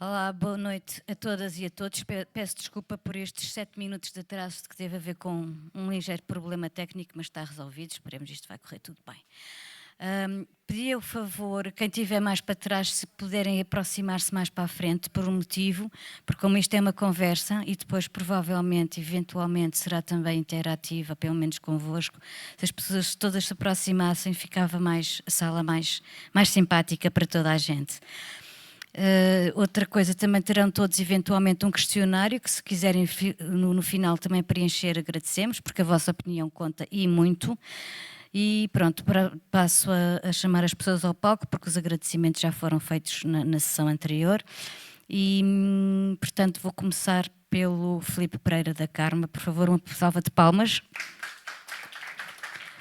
Olá, boa noite a todas e a todos. Peço desculpa por estes 7 minutos de atraso que teve a ver com um ligeiro problema técnico, mas está resolvido. Esperemos que isto vai correr tudo bem. Pedi o favor, quem estiver mais para trás, se puderem aproximar-se mais para a frente, por um motivo, porque como isto é uma conversa e depois provavelmente, eventualmente, será também interativa, pelo menos convosco, se as pessoas todas se aproximassem, ficava a sala mais simpática para toda a gente. Outra coisa, também terão todos eventualmente um questionário que, se quiserem no final também preencher, agradecemos, porque a vossa opinião conta e muito. E pronto, passo a chamar as pessoas ao palco, porque os agradecimentos já foram feitos na sessão anterior. E, portanto, vou começar pelo Filipe Pereira da Carma. Por favor, uma salva de palmas.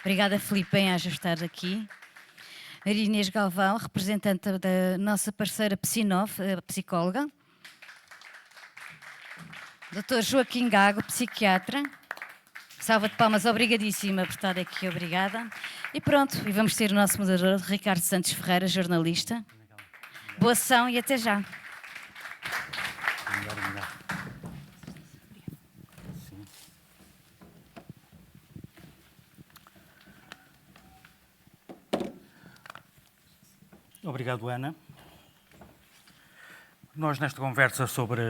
Obrigada, Filipe, em estar aqui. Maria Inês Galvão, representante da nossa parceira Psinov, psicóloga. Dr. Joaquim Gago, psiquiatra. Salva de palmas, obrigadíssima por estar aqui, obrigada. E pronto, e vamos ter o nosso moderador, Ricardo Santos Ferreira, jornalista. Boa sessão e até já. Obrigado, Ana. Nós, nesta conversa sobre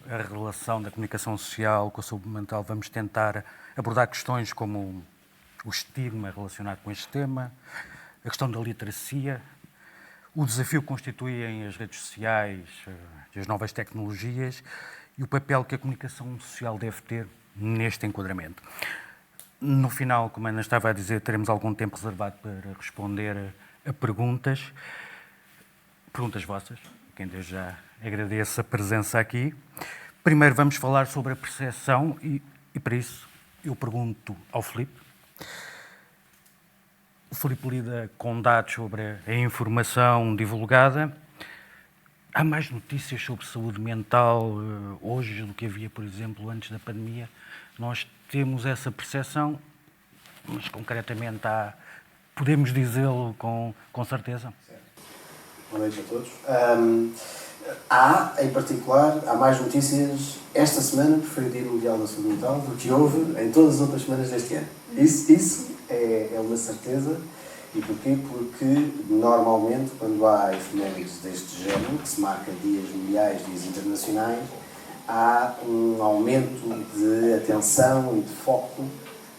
a relação da comunicação social com a saúde mental, vamos tentar abordar questões como o estigma relacionado com este tema, a questão da literacia, o desafio que constituem as redes sociais e as novas tecnologias e o papel que a comunicação social deve ter neste enquadramento. No final, como a Ana estava a dizer, teremos algum tempo reservado para responder a perguntas vossas, quem desde já agradeço a presença aqui. Primeiro vamos falar sobre a percepção e para isso eu pergunto ao Filipe. O Filipe lida com dados sobre a informação divulgada. Há mais notícias sobre saúde mental hoje do que havia, por exemplo, antes da pandemia. Nós temos essa percepção, mas concretamente podemos dizê-lo com certeza? Boa noite a todos. Em particular, há mais notícias esta semana, porque foi o Dia Mundial da Saúde Mental, do que houve em todas as outras semanas deste ano. Isso é uma certeza. E porquê? Porque, normalmente, quando há efemérides deste género, que se marca dias mundiais, dias internacionais, há um aumento de atenção e de foco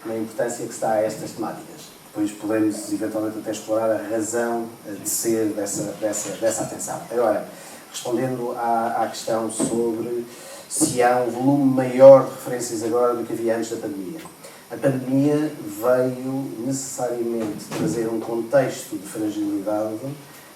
na importância que se dá a estas temáticas. Depois podemos, eventualmente, até explorar a razão de ser dessa atenção. Agora, respondendo à questão sobre se há um volume maior de referências agora do que havia antes da pandemia. A pandemia veio necessariamente trazer um contexto de fragilidade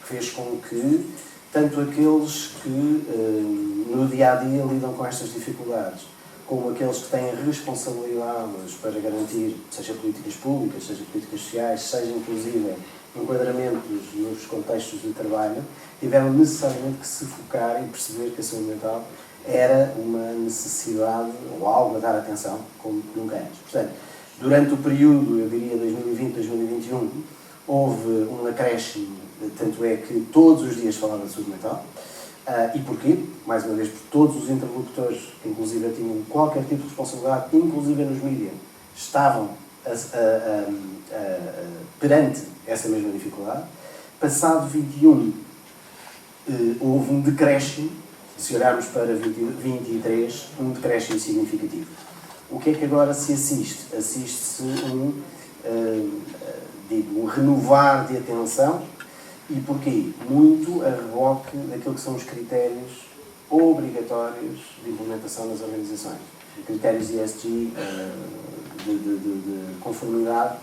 que fez com que tanto aqueles que no dia-a-dia lidam com estas dificuldades, como aqueles que têm responsabilidades para garantir, seja políticas públicas, seja políticas sociais, seja inclusive enquadramentos nos contextos de trabalho, tiveram necessariamente que se focar e perceber que a saúde mental era uma necessidade ou algo a dar atenção, como nunca antes. Portanto, durante o período, eu diria 2020-2021, houve um acréscimo, tanto é que todos os dias falava de saúde mental. E porquê? Mais uma vez, porque todos os interlocutores, que inclusive tinham qualquer tipo de responsabilidade, inclusive nos mídias, estavam perante essa mesma dificuldade. Passado 21, houve um decréscimo, se olharmos para 23, um decréscimo significativo. O que é que agora se assiste? Assiste-se um renovar de atenção. E porquê? Muito a reboque daquilo que são os critérios obrigatórios de implementação nas organizações. Critérios ESG, de conformidade,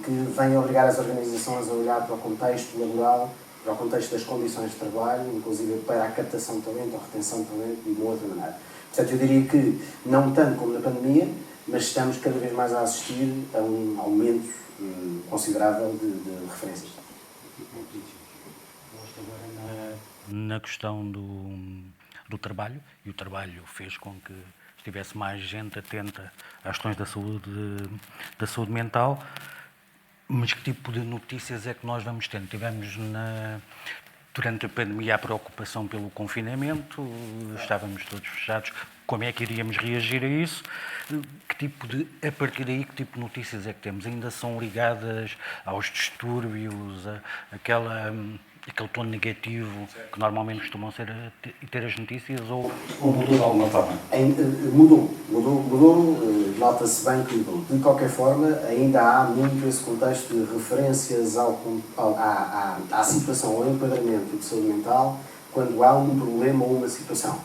que vêm obrigar as organizações a olhar para o contexto laboral, para o contexto das condições de trabalho, inclusive para a captação de talento ou retenção de talento de uma outra maneira. Portanto, eu diria que, não tanto como na pandemia, mas estamos cada vez mais a assistir a um aumento considerável de referências. Na questão do trabalho, e o trabalho fez com que estivesse mais gente atenta às questões da saúde mental, mas que tipo de notícias é que nós vamos tendo? Durante a pandemia, a preocupação pelo confinamento, estávamos todos fechados. Como é que iríamos reagir a isso? A partir daí, que tipo de notícias é que temos? Ainda são ligadas aos distúrbios, aquele tom negativo que normalmente costumam ter as notícias, ou mudou de alguma forma? Mudou, nota-se bem que mudou. De qualquer forma, ainda há muito esse contexto de referências à situação, ao enquadramento de saúde mental, quando há um problema ou uma situação.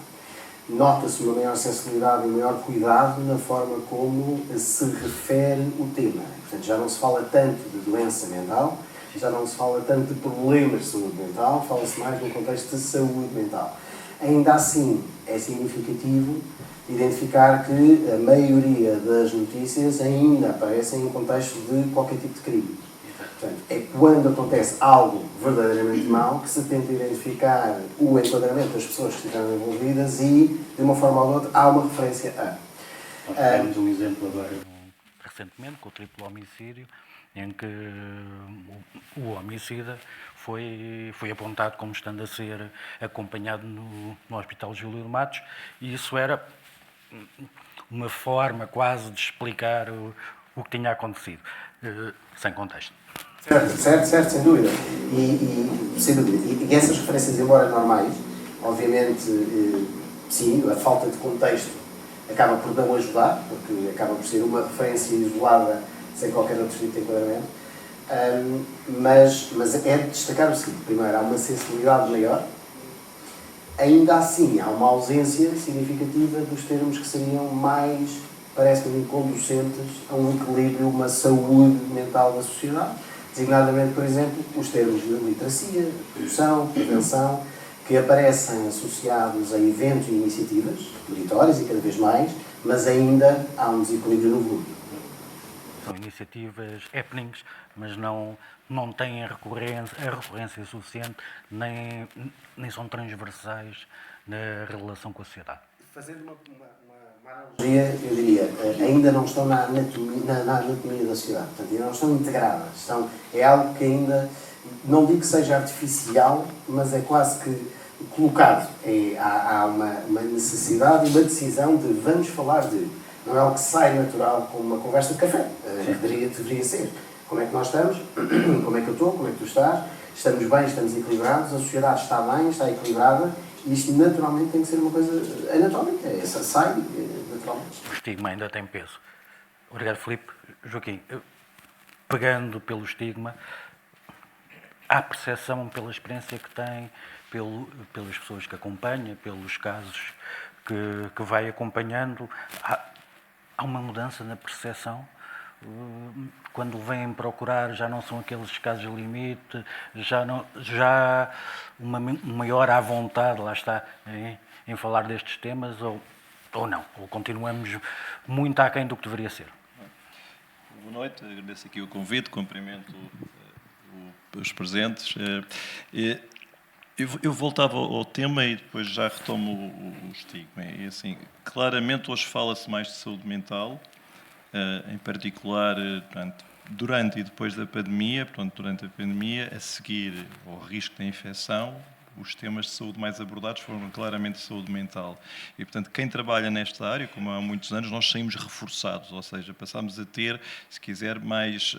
Nota-se uma maior sensibilidade e um maior cuidado na forma como se refere o tema. Portanto, já não se fala tanto de doença mental, já não se fala tanto de problemas de saúde mental, fala-se mais num contexto de saúde mental. Ainda assim, é significativo identificar que a maioria das notícias ainda aparecem em contexto de qualquer tipo de crime. Portanto, é quando acontece algo verdadeiramente mau que se tenta identificar o enquadramento das pessoas que estiveram envolvidas e, de uma forma ou de outra, há uma referência a. Temos um exemplo agora, recentemente, com o triplo homicídio, em que o homicida foi apontado como estando a ser acompanhado no Hospital Júlio de Matos, e isso era uma forma quase de explicar o que tinha acontecido, sem contexto. Certo, sem dúvida. Sem dúvida. E essas referências, embora normais, obviamente, sim, a falta de contexto acaba por não ajudar, porque acaba por ser uma referência isolada, sem qualquer outro tipo de enquadramento. Mas é de destacar o seguinte: primeiro, há uma sensibilidade maior, ainda assim há uma ausência significativa dos termos que seriam mais, parece-me, conducentes a um equilíbrio, uma saúde mental da sociedade, designadamente, por exemplo, os termos de literacia, promoção, prevenção, que aparecem associados a eventos e iniciativas meritórias e cada vez mais, mas ainda há um desequilíbrio no volume. São iniciativas happenings, mas não têm a recorrência suficiente, nem são transversais na relação com a sociedade. Fazendo uma analogia, eu diria, ainda não estão na anatomia da sociedade, portanto, ainda não estão integradas. É algo que ainda, não digo que seja artificial, mas é quase que colocado. Há uma necessidade e uma decisão de vamos falar de. Não é algo que sai natural como uma conversa de café. Deveria ser. Como é que nós estamos? Como é que eu estou? Como é que tu estás? Estamos bem? Estamos equilibrados? A sociedade está bem? Está equilibrada? E isto naturalmente tem que ser uma coisa anatómica. Sai naturalmente. O estigma ainda tem peso. Obrigado, Filipe. Joaquim, pegando pelo estigma, há percepção pela experiência que tem, pelas pessoas que acompanha, pelos casos que vai acompanhando, há uma mudança na percepção. Quando vêm procurar, já não são aqueles casos limite, já uma maior à vontade, lá está, em falar destes temas, ou não? Ou continuamos muito aquém do que deveria ser? Boa noite, agradeço aqui o convite, cumprimento os presentes. Eu voltava ao tema e depois já retomo o estigma. E assim, claramente hoje fala-se mais de saúde mental, em particular, portanto, durante e depois da pandemia, portanto, durante a pandemia, a seguir ao risco da infecção, os temas de saúde mais abordados foram claramente saúde mental. E, portanto, quem trabalha nesta área, como há muitos anos, nós saímos reforçados, ou seja, passámos a ter, se quiser, mais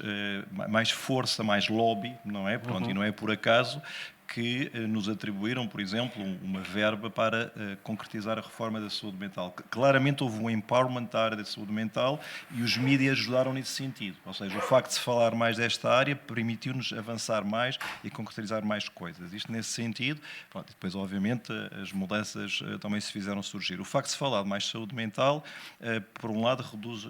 força, mais lobby, não é? Pronto, e não é por acaso que nos atribuíram, por exemplo, uma verba para concretizar a reforma da saúde mental. Claramente houve um empowerment da área da saúde mental e os mídias ajudaram nesse sentido. Ou seja, o facto de se falar mais desta área permitiu-nos avançar mais e concretizar mais coisas. Isto nesse sentido. Pronto, e depois, obviamente, as mudanças também se fizeram surgir. O facto de se falar mais de saúde mental, por um lado,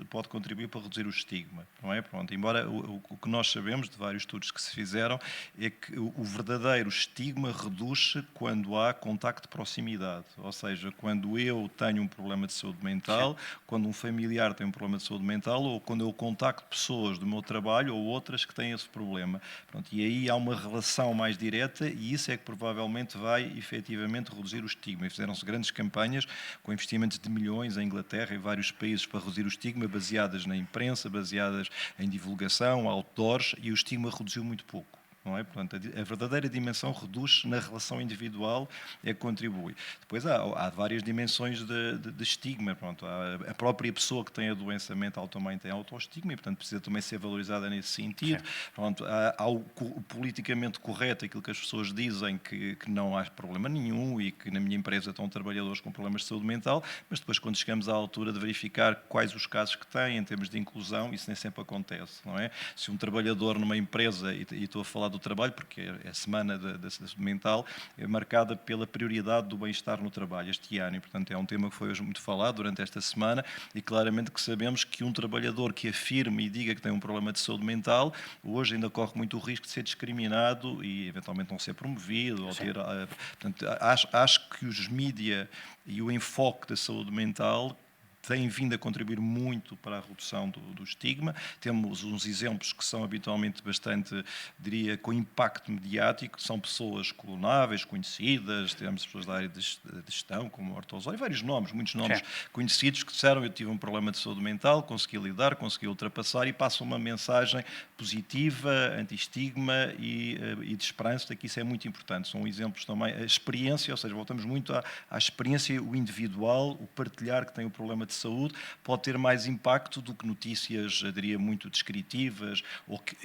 pode contribuir para reduzir o estigma, não é? Pronto, embora o que nós sabemos de vários estudos que se fizeram é que o verdadeiro estigma reduz-se quando há contacto de proximidade, ou seja, quando eu tenho um problema de saúde mental, sim, quando um familiar tem um problema de saúde mental ou quando eu contacto pessoas do meu trabalho ou outras que têm esse problema. Pronto, e aí há uma relação mais direta e isso é que provavelmente vai efetivamente reduzir o estigma. E fizeram-se grandes campanhas com investimentos de milhões em Inglaterra e vários países para reduzir o estigma, baseadas na imprensa, baseadas em divulgação, outdoors, e o estigma reduziu muito pouco. não é? Portanto, a verdadeira dimensão reduz na relação individual, é que contribui. Depois há várias dimensões de estigma. Pronto, a própria pessoa que tem a doença mental também tem autoestigma e, portanto, precisa também ser valorizada nesse sentido. Pronto, há o politicamente correto, aquilo que as pessoas dizem que não há problema nenhum e que na minha empresa estão trabalhadores com problemas de saúde mental, mas depois, quando chegamos à altura de verificar quais os casos que têm em termos de inclusão, isso nem sempre acontece, não é? Se um trabalhador numa empresa, e estou a falar do trabalho, porque a semana da saúde mental é marcada pela prioridade do bem-estar no trabalho este ano, e portanto é um tema que foi hoje muito falado durante esta semana, e claramente que sabemos que um trabalhador que afirme e diga que tem um problema de saúde mental, hoje ainda corre muito o risco de ser discriminado e eventualmente não ser promovido, ou ter... Portanto, acho que os mídia e o enfoque da saúde mental têm vindo a contribuir muito para a redução do estigma. Temos uns exemplos que são habitualmente bastante, diria, com impacto mediático. São pessoas clonáveis, conhecidas, temos pessoas da área de gestão, como Ortozói, vários nomes, muitos nomes conhecidos que disseram: eu tive um problema de saúde mental, consegui lidar, consegui ultrapassar, e passam uma mensagem positiva, anti-estigma e de esperança, que isso é muito importante. São exemplos também, a experiência, ou seja, voltamos muito à experiência, o individual, o partilhar que tem o problema de saúde, pode ter mais impacto do que notícias, eu diria, muito descritivas, ou que,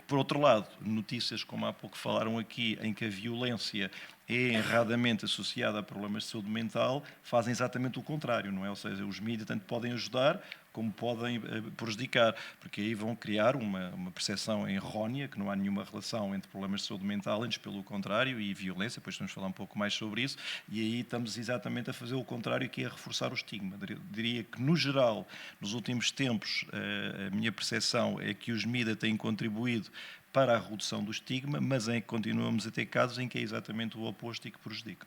por outro lado, notícias como há pouco falaram aqui, em que a violência é erradamente associada a problemas de saúde mental, fazem exatamente o contrário, não é? Ou seja, os mídias tanto podem ajudar como podem prejudicar, porque aí vão criar uma percepção errónea, que não há nenhuma relação entre problemas de saúde mental, antes pelo contrário, e violência, depois vamos falar um pouco mais sobre isso, e aí estamos exatamente a fazer o contrário, que é a reforçar o estigma. Diria que, no geral, nos últimos tempos, a minha percepção é que os mídias têm contribuído para a redução do estigma, mas em que continuamos a ter casos em que é exatamente o oposto e que prejudica.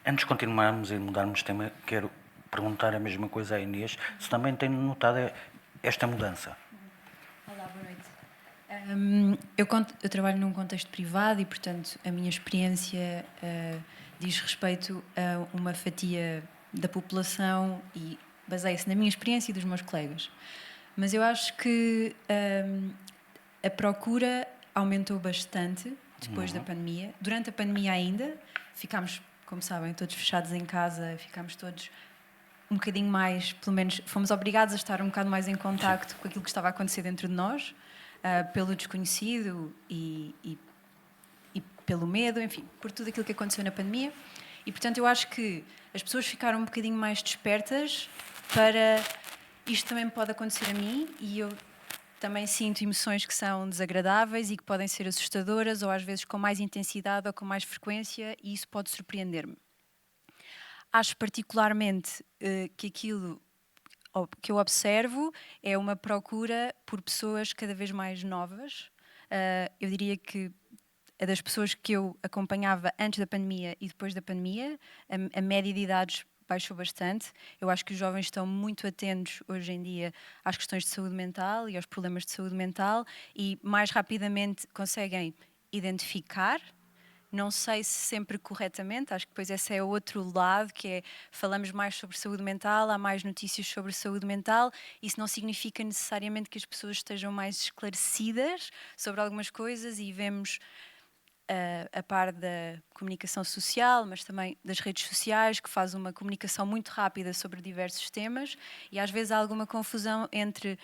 Antes de continuarmos e mudarmos de tema, quero perguntar a mesma coisa à Inês, se também tem notado esta mudança. Olá, boa noite. Eu trabalho num contexto privado e, portanto, a minha experiência diz respeito a uma fatia da população e baseia-se na minha experiência e dos meus colegas. Mas eu acho que a procura aumentou bastante depois da pandemia. Durante a pandemia ainda, ficámos, como sabem, todos fechados em casa, ficámos todos um bocadinho mais, pelo menos fomos obrigados a estar um bocado mais em contacto com aquilo que estava a acontecer dentro de nós, pelo desconhecido e pelo medo, enfim, por tudo aquilo que aconteceu na pandemia. E, portanto, eu acho que as pessoas ficaram um bocadinho mais despertas para isto também pode acontecer a mim, e eu também sinto emoções que são desagradáveis e que podem ser assustadoras, ou às vezes com mais intensidade ou com mais frequência, e isso pode surpreender-me. Acho particularmente que aquilo que eu observo é uma procura por pessoas cada vez mais novas. Eu diria que a das pessoas que eu acompanhava antes da pandemia e depois da pandemia, a média de idades baixou bastante. Eu acho que os jovens estão muito atentos hoje em dia às questões de saúde mental e aos problemas de saúde mental e mais rapidamente conseguem identificar. Não sei se sempre corretamente, acho que depois esse é outro lado, que é, falamos mais sobre saúde mental, há mais notícias sobre saúde mental, isso não significa necessariamente que as pessoas estejam mais esclarecidas sobre algumas coisas, e vemos a par da comunicação social, mas também das redes sociais, que faz uma comunicação muito rápida sobre diversos temas, e às vezes há alguma confusão entre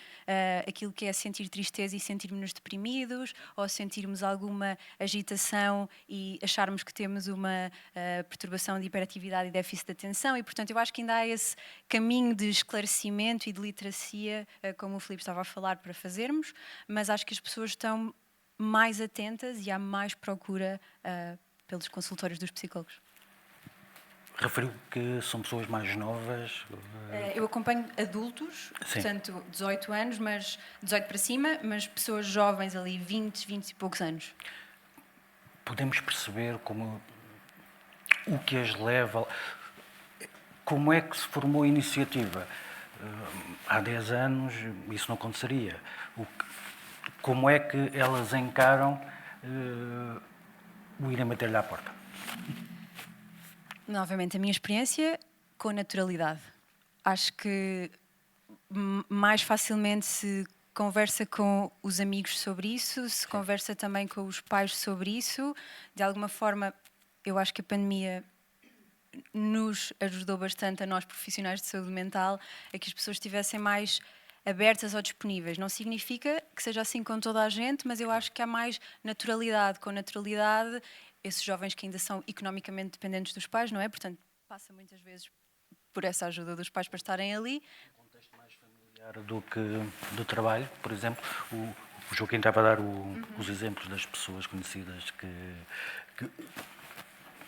aquilo que é sentir tristeza e sentirmos-nos deprimidos, ou sentirmos alguma agitação e acharmos que temos uma perturbação de hiperatividade e déficit de atenção, e portanto eu acho que ainda há esse caminho de esclarecimento e de literacia, como o Filipe estava a falar, para fazermos, mas acho que as pessoas estão mais atentas e há mais procura pelos consultórios dos psicólogos. Referiu que são pessoas mais novas? Eu acompanho adultos, Sim. Portanto 18 anos, mas 18 para cima, mas pessoas jovens ali, 20 e poucos anos. Podemos perceber o que as leva... Como é que se formou a iniciativa? Há 10 anos isso não aconteceria. Como é que elas encaram o irem bater-lhe à porta? Novamente, a minha experiência com naturalidade. Acho que mais facilmente se conversa com os amigos sobre isso, se conversa também com os pais sobre isso. De alguma forma, eu acho que a pandemia nos ajudou bastante a nós profissionais de saúde mental a que as pessoas estivessem mais abertas ou disponíveis. Não significa que seja assim com toda a gente, mas eu acho que há mais naturalidade. Com naturalidade, esses jovens que ainda são economicamente dependentes dos pais, não é? Portanto, passa muitas vezes por essa ajuda dos pais para estarem ali. Contexto mais familiar do que do trabalho, por exemplo, o Joaquim estava a dar os exemplos das pessoas conhecidas que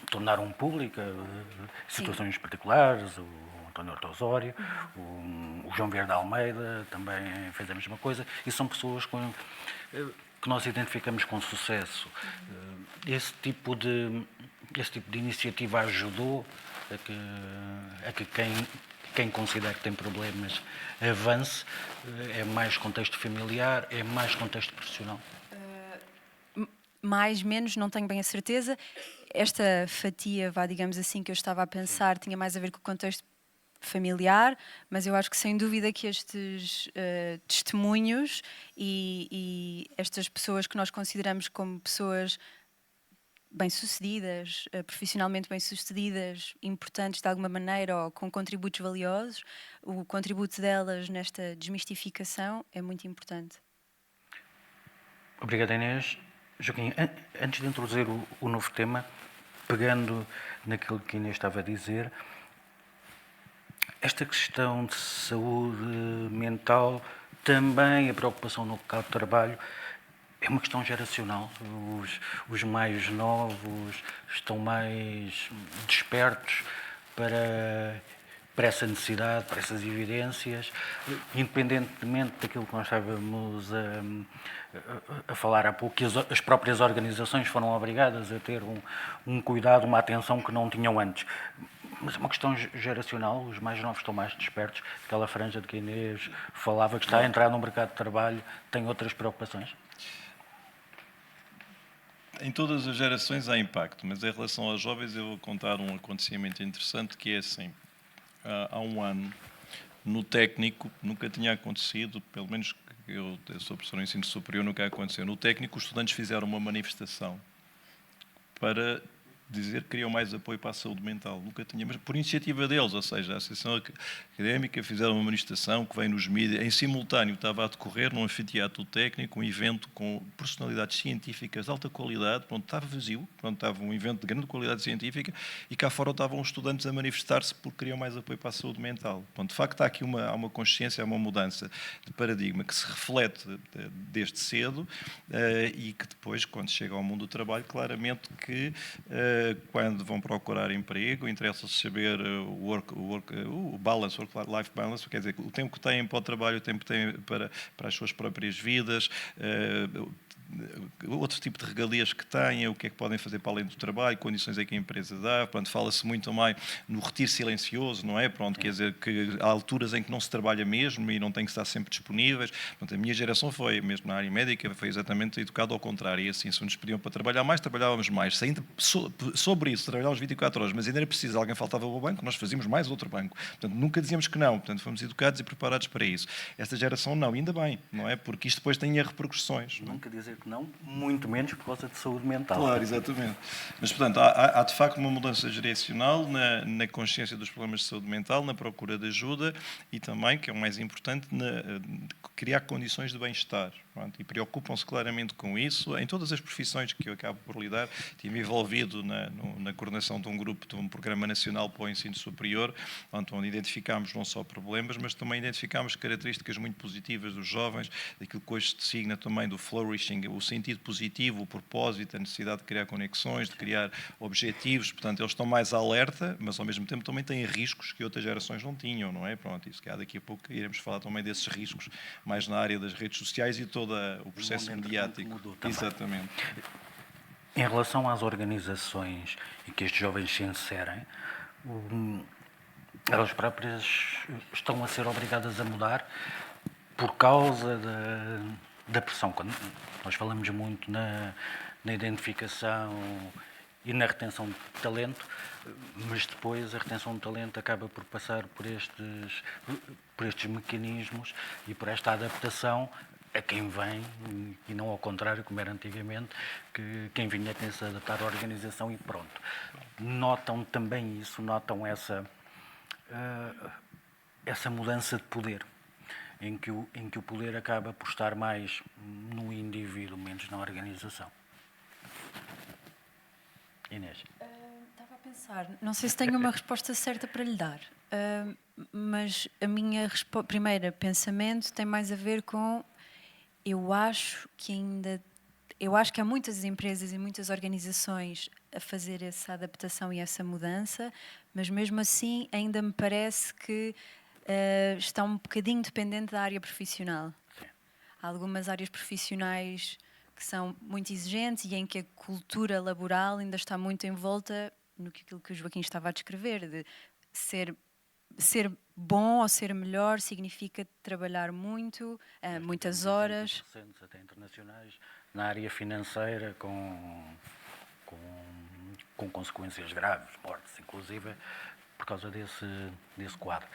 tornaram pública situações particulares, o António Horta Osório, o João Vieira de Almeida também fez a mesma coisa, e são pessoas que nós identificamos com sucesso. Esse tipo de iniciativa ajudou a que quem considera que tem problemas avance. É mais contexto familiar, é mais contexto profissional? Mais, menos, não tenho bem a certeza. Esta fatia, digamos assim, que eu estava a pensar, tinha mais a ver com o contexto familiar, mas eu acho que sem dúvida que estes testemunhos e estas pessoas que nós consideramos como pessoas bem-sucedidas, profissionalmente bem-sucedidas, importantes de alguma maneira ou com contributos valiosos, o contributo delas nesta desmistificação é muito importante. Obrigado, Inês. Joaquim, antes de introduzir o novo tema, pegando naquilo que a Inês estava a dizer, esta questão de saúde mental, também a preocupação no local de trabalho, é uma questão geracional. Os mais novos estão mais despertos para essa necessidade, para essas evidências, independentemente daquilo que nós estávamos a falar há pouco, que as próprias organizações foram obrigadas a ter um cuidado, uma atenção que não tinham antes. Mas é uma questão geracional, os mais novos estão mais despertos, aquela franja de que a Inês falava, que está a entrar no mercado de trabalho, tem outras preocupações? Em todas as gerações há impacto, mas em relação aos jovens eu vou contar um acontecimento interessante que é assim. Há um ano, no técnico, nunca tinha acontecido, pelo menos eu sou professor de ensino superior, nunca aconteceu. No técnico, os estudantes fizeram uma manifestação para dizer que queriam mais apoio para a saúde mental. Nunca tinha, mas por iniciativa deles, ou seja, a Associação Académica fizeram uma manifestação que vem nos mídias, em simultâneo estava a decorrer num anfiteatro técnico, um evento com personalidades científicas de alta qualidade, pronto, estava vazio, pronto, estava um evento de grande qualidade científica e cá fora estavam os estudantes a manifestar-se porque queriam mais apoio para a saúde mental. Pronto, de facto, há aqui há uma consciência, há uma mudança de paradigma que se reflete desde cedo e que depois, quando chega ao mundo do trabalho, claramente que quando vão procurar emprego, interessa-se saber o balance, work-life balance, quer dizer, o tempo que têm para o trabalho, o tempo que têm para as suas próprias vidas, outro tipo de regalias que têm, o que é que podem fazer para além do trabalho, condições é que a empresa dá. Pronto, fala-se muito também no retiro silencioso, não é? Pronto, quer dizer que há alturas em que não se trabalha mesmo e não tem que estar sempre disponíveis. Pronto, a minha geração foi, mesmo na área médica, foi exatamente educada ao contrário. E assim, se nos pediam para trabalhar mais, trabalhávamos mais. Se ainda sobre isso, trabalhávamos 24 horas, mas ainda era preciso, alguém faltava ao banco, nós fazíamos mais outro banco. Portanto, nunca dizíamos que não. Portanto, fomos educados e preparados para isso. Esta geração não, ainda bem, não é? Porque isto depois tem repercussões. Nunca dizer que não, muito menos por causa de saúde mental. Claro, exatamente. Mas, portanto, há de facto uma mudança geracional na consciência dos problemas de saúde mental, na procura de ajuda e também, que é o mais importante, criar condições de bem-estar. E preocupam-se claramente com isso em todas as profissões que eu acabo por lidar. Estive envolvido na coordenação de um grupo, de um programa nacional para o ensino superior, onde identificámos não só problemas, mas também identificámos características muito positivas dos jovens, daquilo que hoje se designa também do flourishing, o sentido positivo, o propósito, a necessidade de criar conexões, de criar objetivos. Portanto, eles estão mais alerta, mas ao mesmo tempo também têm riscos que outras gerações não tinham, não é? Pronto, isso que há daqui a pouco iremos falar também desses riscos, mais na área das redes sociais e todo o processo mediático. Exatamente. Em relação às organizações em que estes jovens se inserem, elas próprias estão a ser obrigadas a mudar por causa da pressão. Quando nós falamos muito na identificação e na retenção de talento, mas depois a retenção de talento acaba por passar por estes mecanismos e por esta adaptação a quem vem, e não ao contrário, como era antigamente, que quem vinha tem de se adaptar à organização e pronto. Notam também isso, notam essa mudança de poder, em que o poder acaba por estar mais no indivíduo, menos na organização. Inês. Estava a pensar, não sei se tenho uma resposta certa para lhe dar, mas a minha primeira pensamento tem mais a ver com eu acho que há muitas empresas e muitas organizações a fazer essa adaptação e essa mudança, mas mesmo assim ainda me parece que está um bocadinho dependente da área profissional. Há algumas áreas profissionais que são muito exigentes e em que a cultura laboral ainda está muito envolta no que aquilo que o Joaquim estava a descrever, de ser bom ou ser melhor significa trabalhar muito, muitas horas. Recentes, até internacionais, na área financeira, com consequências graves, mortes inclusive, por causa desse quadro.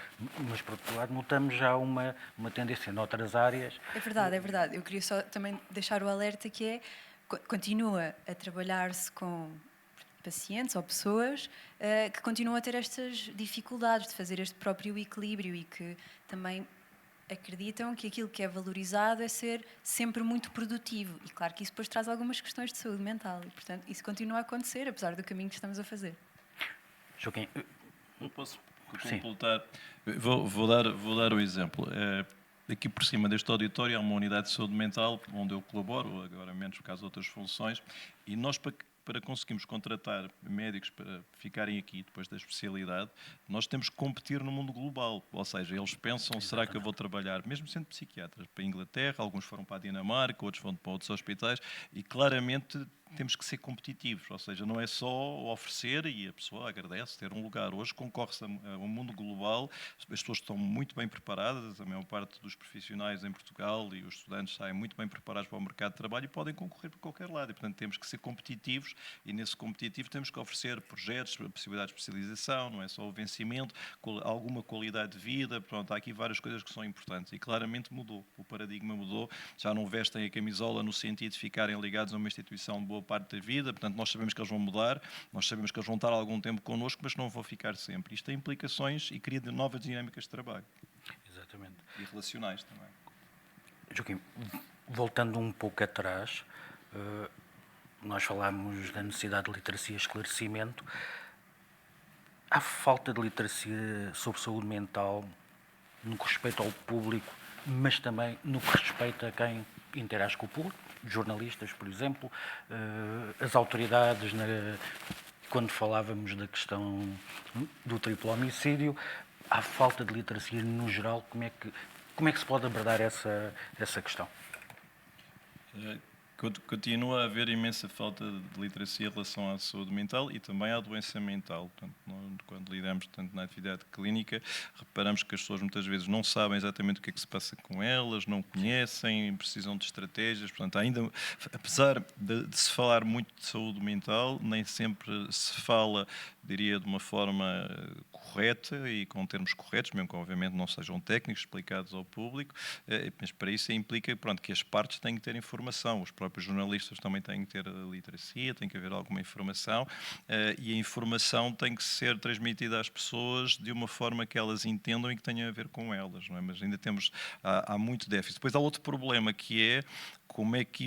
Mas, por outro lado, notamos já uma tendência noutras áreas. É verdade, é verdade. Eu queria só também deixar o alerta que é, continua a trabalhar-se com pacientes ou pessoas que continuam a ter estas dificuldades de fazer este próprio equilíbrio e que também acreditam que aquilo que é valorizado é ser sempre muito produtivo. E claro que isso depois traz algumas questões de saúde mental e, portanto, isso continua a acontecer, apesar do caminho que estamos a fazer. Joaquim, eu posso completar? Vou dar o exemplo. Aqui por cima deste auditório há uma unidade de saúde mental onde eu colaboro, agora menos por causa de outras funções, e nós para conseguirmos contratar médicos para ficarem aqui depois da especialidade, nós temos que competir no mundo global. Ou seja, eles pensam, será que eu vou trabalhar, mesmo sendo psiquiatras, para a Inglaterra, alguns foram para a Dinamarca, outros foram para outros hospitais, e claramente temos que ser competitivos, ou seja, não é só oferecer e a pessoa agradece ter um lugar. Hoje concorre-se a um mundo global, as pessoas estão muito bem preparadas, a maior parte dos profissionais em Portugal e os estudantes saem muito bem preparados para o mercado de trabalho e podem concorrer por qualquer lado. E, portanto, temos que ser competitivos e, nesse competitivo, temos que oferecer projetos, possibilidade de especialização, não é só o vencimento, alguma qualidade de vida. Pronto, há aqui várias coisas que são importantes e claramente mudou. O paradigma mudou. Já não vestem a camisola no sentido de ficarem ligados a uma instituição de boa parte da vida, portanto nós sabemos que eles vão mudar, nós sabemos que eles vão estar algum tempo connosco, mas não vão ficar sempre. Isto tem implicações e cria novas dinâmicas de trabalho. Exatamente. E relacionais também. Joaquim, voltando um pouco atrás, nós falámos da necessidade de literacia e esclarecimento. Há falta de literacia sobre saúde mental no que respeita ao público, mas também no que respeita a quem interage com o público, jornalistas, por exemplo, as autoridades, quando falávamos da questão do triplo homicídio, há falta de literacia no geral. Como é que se pode abordar essa questão? Continua a haver imensa falta de literacia em relação à saúde mental e também à doença mental. Portanto, quando lidamos na atividade clínica, reparamos que as pessoas muitas vezes não sabem exatamente o que é que se passa com elas, não conhecem, precisam de estratégias. Portanto, ainda, apesar de se falar muito de saúde mental, nem sempre se fala, diria, de uma forma correta e com termos corretos, mesmo que obviamente não sejam técnicos explicados ao público, mas para isso implica, pronto, que as partes têm que ter informação, os próprios jornalistas também têm que ter literacia, tem que haver alguma informação e a informação tem que ser transmitida às pessoas de uma forma que elas entendam e que tenha a ver com elas, não é? Mas ainda há muito déficit. Depois há outro problema que é como é que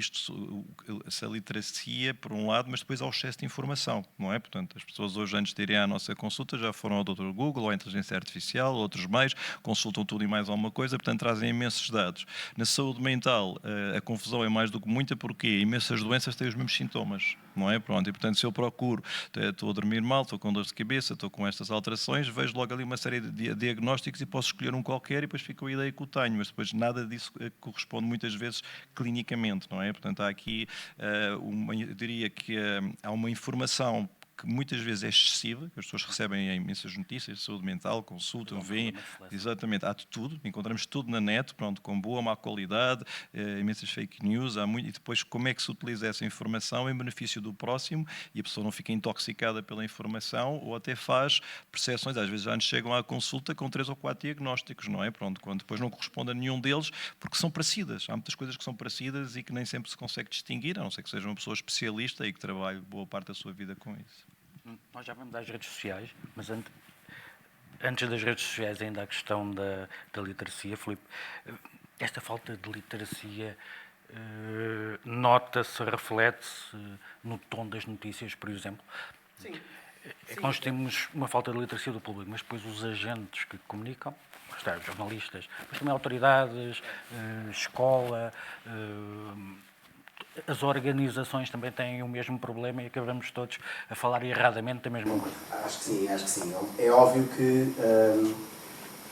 essa literacia, por um lado, mas depois há o excesso de informação, não é? Portanto, as pessoas hoje, antes de irem à nossa consulta, já foram ao Dr. Google, ou à inteligência artificial, ou outros meios, consultam tudo e mais alguma coisa, portanto, trazem imensos dados. Na saúde mental, a confusão é mais do que muita, porque imensas doenças têm os mesmos sintomas, não é? Pronto, e, portanto, se eu procuro, estou a dormir mal, estou com dor de cabeça, estou com estas alterações, vejo logo ali uma série de diagnósticos e posso escolher um qualquer e depois fica a ideia que o tenho, mas depois nada disso corresponde muitas vezes clinicamente, não é? Portanto, há aqui, eu diria que há uma informação que muitas vezes é excessiva, que as pessoas recebem imensas notícias de saúde mental, consultam, veem, exatamente, há de tudo, encontramos tudo na net, pronto, com boa, má qualidade, imensas fake news, e depois como é que se utiliza essa informação em benefício do próximo e a pessoa não fica intoxicada pela informação ou até faz percepções, às vezes já nos chegam à consulta com 3 ou 4 diagnósticos, não é? Pronto, quando depois não corresponde a nenhum deles, porque são parecidas, há muitas coisas que são parecidas e que nem sempre se consegue distinguir, a não ser que seja uma pessoa especialista e que trabalhe boa parte da sua vida com isso. Nós já vamos às redes sociais, mas antes das redes sociais ainda a questão da literacia, Filipe. Esta falta de literacia nota-se, reflete-se no tom das notícias, por exemplo? Sim. É que nós temos uma falta de literacia do público, mas depois os agentes que comunicam, os jornalistas, mas também autoridades, escola, as organizações também têm o mesmo problema e acabamos todos a falar erradamente da mesma coisa. Acho que sim. É óbvio que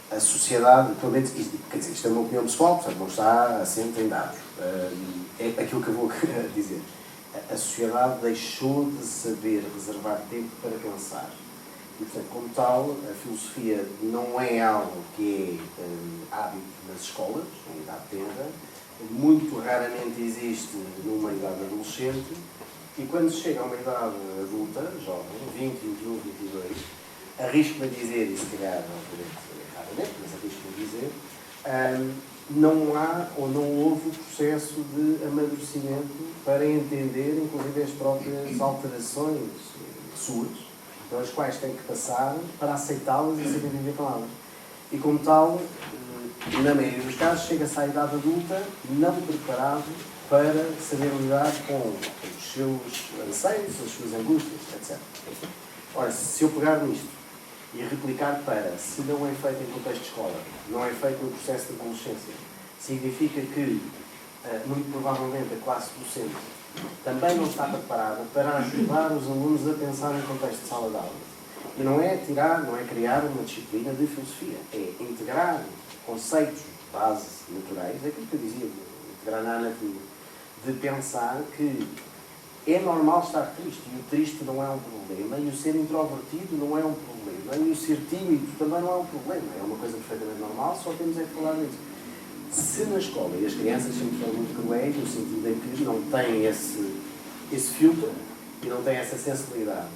a sociedade, pelo menos, quer dizer, isto é uma opinião pessoal, portanto não está assente em dados. É aquilo que eu vou dizer. A sociedade deixou de saber reservar tempo para pensar. E, portanto, como tal, a filosofia não é algo que é hábito nas escolas, em idade tenra, muito raramente existe numa idade adolescente, e quando se chega a uma idade adulta, jovem, 20, 21, 22, arrisco-me a dizer, e se calhar, obviamente, raramente, mas arrisco-me a dizer, não há ou não houve o processo de amadurecimento para entender, inclusive, as próprias alterações suas, pelas quais tem que passar para aceitá-las e saber viver com elas. E, como tal, na maioria dos casos, chega-se à idade adulta não preparado para saber lidar com os seus anseios, as suas angústias, etc. Ora, se eu pegar nisto e replicar para, se não é feito em contexto de escola, não é feito no processo de adolescência, significa que, muito provavelmente, a classe docente também não está preparada para ajudar os alunos a pensar em contexto de sala de aula. E não é criar uma disciplina de filosofia, é integrar conceitos de base naturais, é aquilo que eu dizia, integrar na anatomia, de pensar que é normal estar triste, e o triste não é um problema, e o ser introvertido não é um problema, e o ser tímido também não é um problema, é uma coisa perfeitamente normal, só temos é que falar disso. Se na escola, e as crianças sempre foram muito cruéis, no sentido em que não têm esse filtro e não têm essa sensibilidade,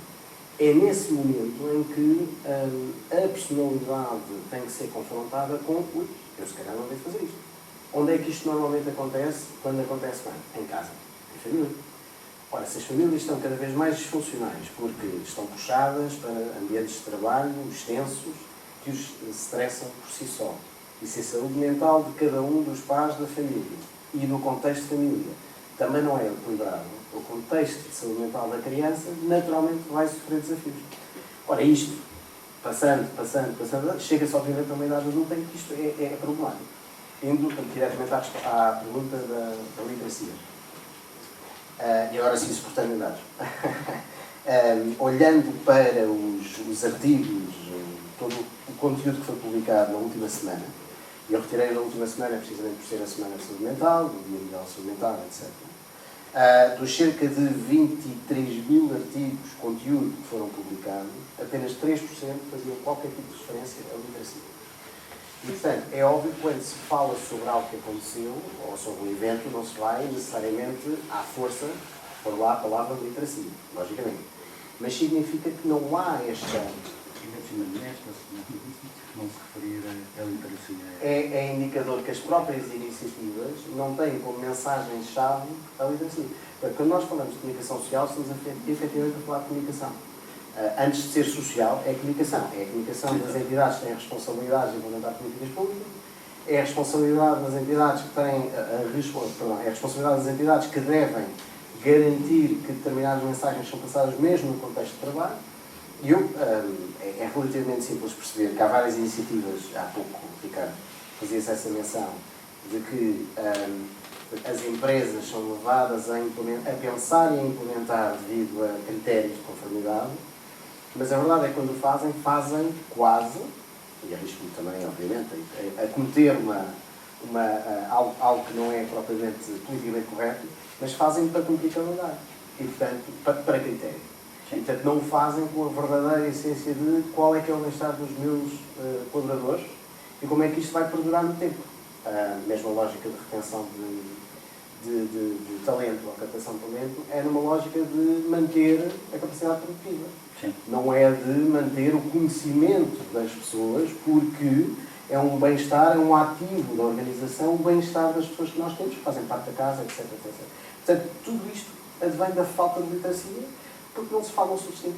é nesse momento em que a personalidade tem que ser confrontada com eu se calhar não devo fazer isto. Onde é que isto normalmente acontece? Quando acontece bem? Em casa, em família. Ora, se as famílias estão cada vez mais disfuncionais, porque estão puxadas para ambientes de trabalho extensos que os estressam por si só, e se a saúde mental de cada um dos pais da família e do contexto de família também não é equilibrado, o contexto de saúde mental da criança naturalmente vai sofrer desafios. Ora, isto, passando, chega-se obviamente a uma idade adulta em que isto é problemático. Indo diretamente à pergunta da literacia. E agora sim, suportando dados. Olhando para os artigos, todo o conteúdo que foi publicado na última semana, e eu retirei na última semana precisamente por ser a Semana de Saúde Mental, o Dia Mundial de Saúde Mental, etc. Dos cerca de 23 mil artigos, conteúdo que foram publicados, apenas 3% faziam qualquer tipo de referência à literacia. E, portanto, é óbvio que quando se fala sobre algo que aconteceu, ou sobre um evento, não se vai necessariamente à força por lá a palavra literacia, logicamente. Mas significa que não há esta... Não se referir à literacia. É indicador que as próprias iniciativas não têm como mensagem-chave a literacia. Porque quando nós falamos de comunicação social, estamos efetivamente a falar de comunicação. Antes de ser social, é comunicação. É a comunicação das entidades que têm responsabilidades de implementar políticas públicas, é a responsabilidade das entidades que têm é a responsabilidade das entidades que devem garantir que determinadas mensagens são passadas mesmo no contexto de trabalho. E é relativamente simples perceber que há várias iniciativas, há pouco, Ricardo, fazia-se essa menção, de que as empresas são levadas a pensar e a implementar devido a critérios de conformidade, mas a verdade é que quando fazem quase, e arrisco-me também, obviamente, a cometer algo que não é propriamente politicamente correto, mas fazem para cumprir calendário e, portanto, para critério. E, portanto, não o fazem com a verdadeira essência de qual é que é o bem-estar dos meus colaboradores e como é que isto vai perdurar no tempo. A mesma lógica de retenção de talento ou captação de talento é numa lógica de manter a capacidade produtiva. Sim. Não é de manter o conhecimento das pessoas, porque é um bem-estar, é um ativo da organização, o bem-estar das pessoas que nós temos, que fazem parte da casa, etc. Portanto, tudo isto advém da falta de literacia, porque não se fala o suficiente.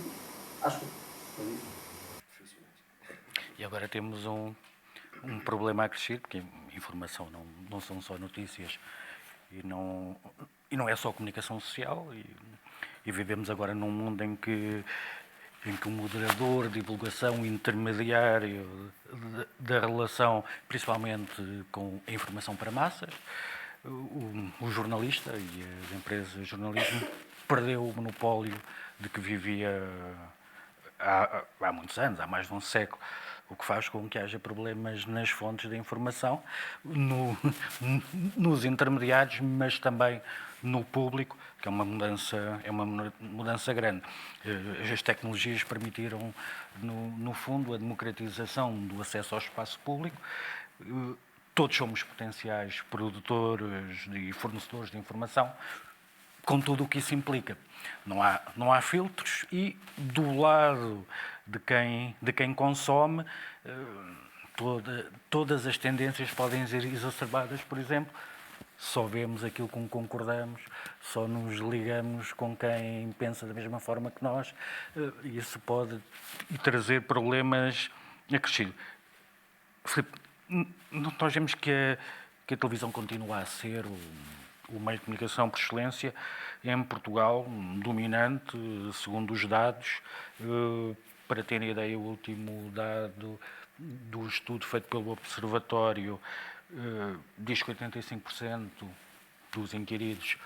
Acho que é isso. E agora temos um problema a crescer, porque informação não são só notícias e não é só comunicação social, e vivemos agora num mundo em que o moderador, divulgação, intermediário da relação, principalmente com a informação para massas, o jornalista e as empresas de jornalismo perdeu o monopólio de que vivia há muitos anos, há mais de um século, o que faz com que haja problemas nas fontes de informação, nos intermediários, mas também no público, que é uma mudança grande. As tecnologias permitiram, no fundo, a democratização do acesso ao espaço público. Todos somos potenciais produtores e fornecedores de informação, com tudo o que isso implica. Não há filtros e, do lado de quem consome, todas as tendências podem ser exacerbadas. Por exemplo, só vemos aquilo com que concordamos, só nos ligamos com quem pensa da mesma forma que nós. Isso pode trazer problemas acrescidos. Filipe, nós vemos que a televisão continua a ser o meio de comunicação por excelência em Portugal, dominante, segundo os dados. Para terem ideia, o último dado do estudo feito pelo Observatório diz que 85% dos inquiridos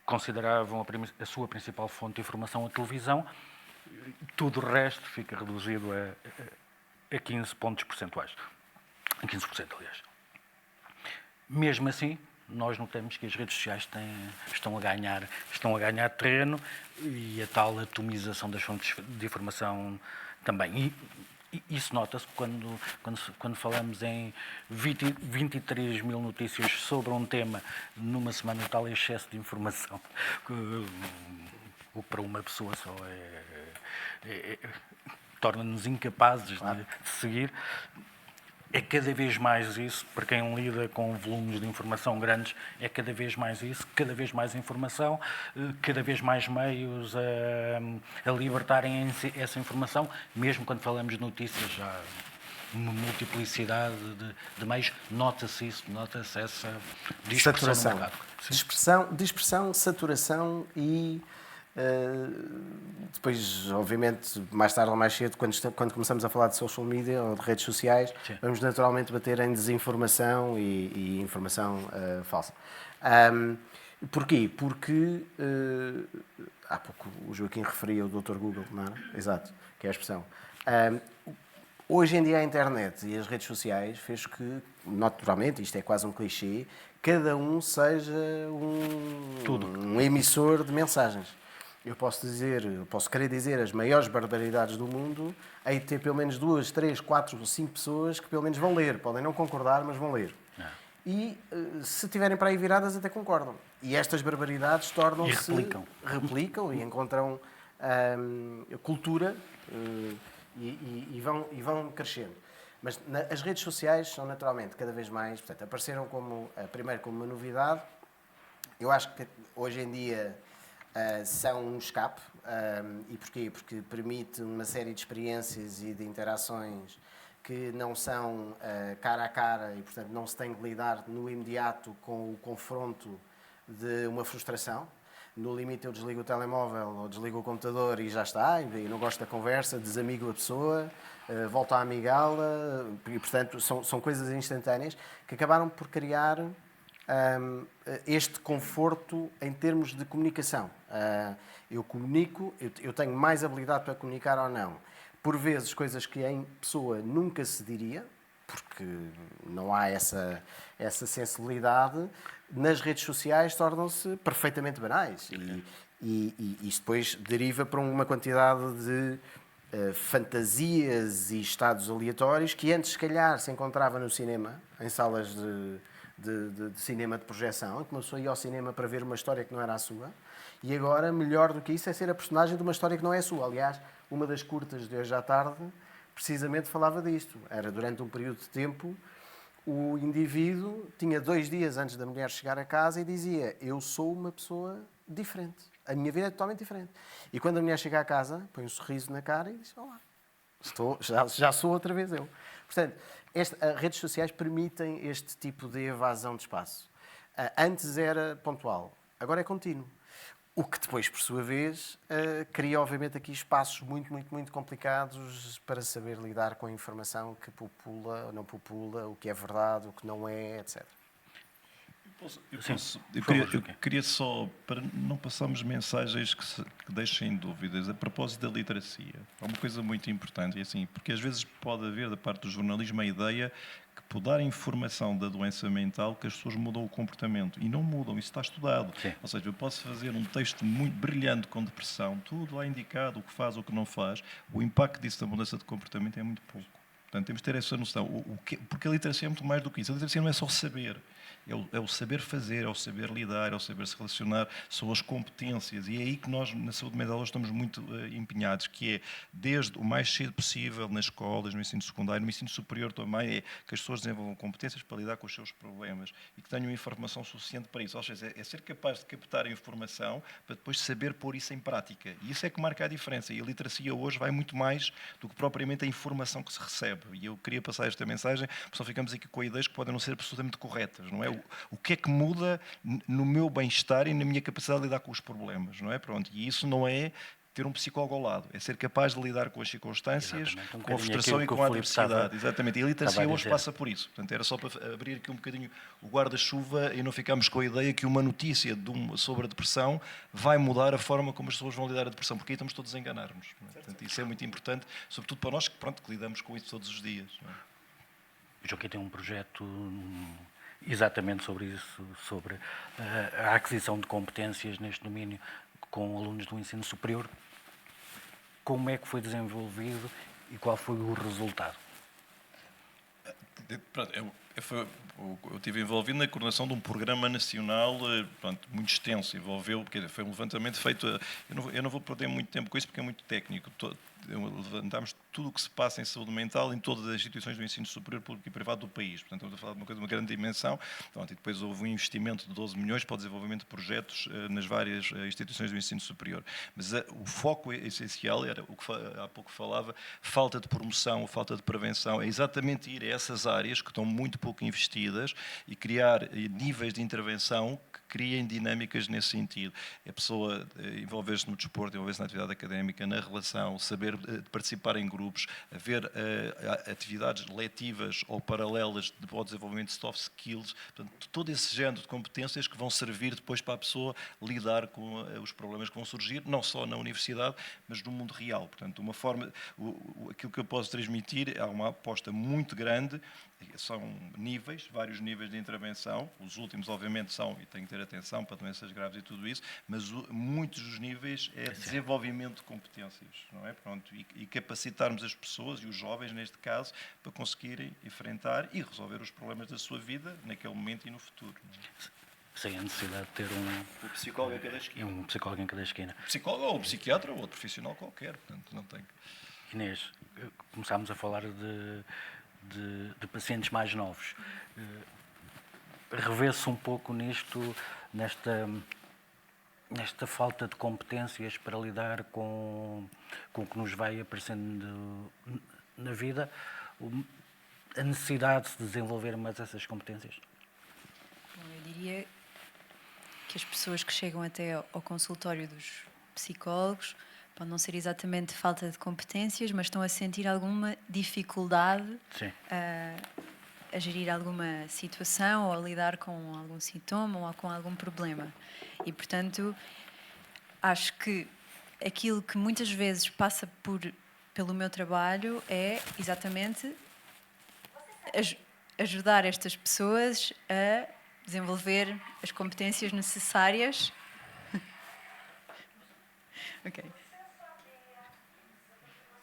consideravam a sua principal fonte de informação a televisão. Tudo o resto fica reduzido a 15 pontos percentuais. 15%, aliás. Mesmo assim, nós notamos que as redes sociais estão a ganhar terreno, e a tal atomização das fontes de informação também. E isso nota-se quando falamos em 23 mil notícias sobre um tema numa semana, o tal excesso de informação, que para uma pessoa só torna-nos incapazes de seguir. É cada vez mais isso, para quem lida com volumes de informação grandes, é cada vez mais isso, cada vez mais informação, cada vez mais meios a libertarem essa informação, mesmo quando falamos de notícias, já uma multiplicidade de meios, nota-se essa dispersão no mercado. Dispersão, saturação e... depois, obviamente, mais tarde ou mais cedo, quando começamos a falar de social media ou de redes sociais, sim, vamos naturalmente bater em desinformação e informação falsa. Porquê? Porque há pouco o Joaquim referia o Dr. Google, não é? Exato, que é a expressão. Hoje em dia a internet e as redes sociais fez que, naturalmente, isto é quase um clichê, cada um seja um emissor de mensagens. Eu posso querer dizer as maiores barbaridades do mundo, hei de ter pelo menos 2, 3, 4 ou 5 pessoas que pelo menos vão ler. Podem não concordar, mas vão ler. E se tiverem para aí viradas, até concordam. E estas barbaridades tornam-se... Replicam e encontram cultura e vão crescendo. Mas as redes sociais são naturalmente cada vez mais... Portanto, apareceram primeiro como uma novidade. Eu acho que hoje em dia... são um escape. E porquê? Porque permite uma série de experiências e de interações que não são cara a cara e, portanto, não se tem de lidar no imediato com o confronto de uma frustração. No limite, eu desligo o telemóvel ou desligo o computador e já está, e não gosto da conversa, desamigo a pessoa, volto a amigá-la, e, portanto, são coisas instantâneas que acabaram por criar este conforto em termos de comunicação. Eu comunico, eu tenho mais habilidade para comunicar ou não. Por vezes, coisas que em pessoa nunca se diria, porque não há essa sensibilidade, nas redes sociais tornam-se perfeitamente banais. E isso depois deriva para uma quantidade de fantasias e estados aleatórios que antes, se calhar, se encontrava no cinema, em salas de cinema de projeção, em que uma pessoa ia ao cinema para ver uma história que não era a sua, e agora, melhor do que isso, é ser a personagem de uma história que não é a sua. Aliás, uma das curtas de hoje à tarde precisamente falava disto. Era durante um período de tempo, o indivíduo tinha 2 dias antes da mulher chegar a casa e dizia: eu sou uma pessoa diferente. A minha vida é totalmente diferente. E quando a mulher chega à casa, põe um sorriso na cara e diz: olá, já sou outra vez eu. Portanto, as redes sociais permitem este tipo de evasão de espaço. Antes era pontual, agora é contínuo. O que depois, por sua vez, cria, obviamente, aqui espaços muito, muito, muito complicados para saber lidar com a informação que popula ou não popula, o que é verdade, o que não é, etc. Eu queria só, para não passarmos mensagens que deixem dúvidas, a propósito da literacia. É uma coisa muito importante, e assim, porque às vezes pode haver, da parte do jornalismo, a ideia que, por dar informação da doença mental, que as pessoas mudam o comportamento. E não mudam, isso está estudado. Sim. Ou seja, eu posso fazer um texto muito brilhante com depressão, tudo lá indicado, o que faz, o que não faz, o impacto disso da mudança de comportamento é muito pouco. Portanto, temos de ter essa noção. Porque a literacia é muito mais do que isso. A literacia não é só saber. É o saber fazer, é o saber lidar, é o saber se relacionar, são as competências. E é aí que nós, na saúde mental, estamos muito empenhados, que é, desde o mais cedo possível, nas escolas, no ensino secundário, no ensino superior também, é que as pessoas desenvolvam competências para lidar com os seus problemas e que tenham informação suficiente para isso. Ou seja, é ser capaz de captar a informação para depois saber pôr isso em prática. E isso é que marca a diferença. E a literacia hoje vai muito mais do que propriamente a informação que se recebe. E eu queria passar esta mensagem, porque só ficamos aqui com ideias que podem não ser absolutamente corretas, não é? O que é que muda no meu bem-estar e na minha capacidade de lidar com os problemas, não é? Pronto, e isso não é ter um psicólogo ao lado, é ser capaz de lidar com as circunstâncias, com a frustração e com a adversidade. Exatamente, e a literacia hoje passa por isso. Portanto, era só para abrir aqui um bocadinho o guarda-chuva e não ficarmos com a ideia que uma notícia sobre a depressão vai mudar a forma como as pessoas vão lidar a depressão, porque aí estamos todos a enganar-nos. É? Portanto, isso é muito importante, sobretudo para nós que lidamos com isso todos os dias. Não é? O Joaquim tem um projeto exatamente sobre isso, sobre a aquisição de competências neste domínio com alunos do ensino superior. Como é que foi desenvolvido e qual foi o resultado? Pronto, eu estive envolvido na coordenação de um programa nacional muito extenso. Foi um levantamento feito. Eu não vou perder muito tempo com isso porque é muito técnico. Levantámos tudo o que se passa em saúde mental em todas as instituições do ensino superior, público e privado do país. Portanto, estamos a falar de uma coisa de uma grande dimensão. Pronto, e depois houve um investimento de 12 milhões para o desenvolvimento de projetos nas várias instituições do ensino superior. Mas o foco essencial era o que há pouco falava, falta de promoção, falta de prevenção. É exatamente ir a essas áreas que estão muito pouco investidas e criar níveis de intervenção que criem dinâmicas nesse sentido. A pessoa envolver-se no desporto, envolver-se na atividade académica, na relação, saber participar em grupos, haver atividades letivas ou paralelas ao desenvolvimento de soft skills, portanto, todo esse género de competências que vão servir depois para a pessoa lidar com os problemas que vão surgir, não só na universidade, mas no mundo real. Portanto, uma forma, aquilo que eu posso transmitir é uma aposta muito grande, são níveis, vários níveis de intervenção, os últimos obviamente são, e tenho que ter atenção para doenças graves e tudo isso, mas muitos dos níveis é desenvolvimento de competências, não é? Pronto, e capacitarmos as pessoas, e os jovens neste caso, para conseguirem enfrentar e resolver os problemas da sua vida naquele momento e no futuro. Não é? Sem a necessidade de ter um psicólogo em cada esquina. Um psicólogo em cada esquina. Psicólogo ou psiquiatra ou outro profissional qualquer, portanto não tem. Inês, começámos a falar de pacientes mais novos. Revê-se um pouco nesta falta de competências para lidar com o que nos vai aparecendo na vida, a necessidade de desenvolver mais essas competências? Bom, eu diria que as pessoas que chegam até ao consultório dos psicólogos pode não ser exatamente falta de competências, mas estão a sentir alguma dificuldade a gerir alguma situação ou a lidar com algum sintoma ou com algum problema. E, portanto, acho que aquilo que muitas vezes passa pelo meu trabalho é exatamente ajudar estas pessoas a desenvolver as competências necessárias Ok.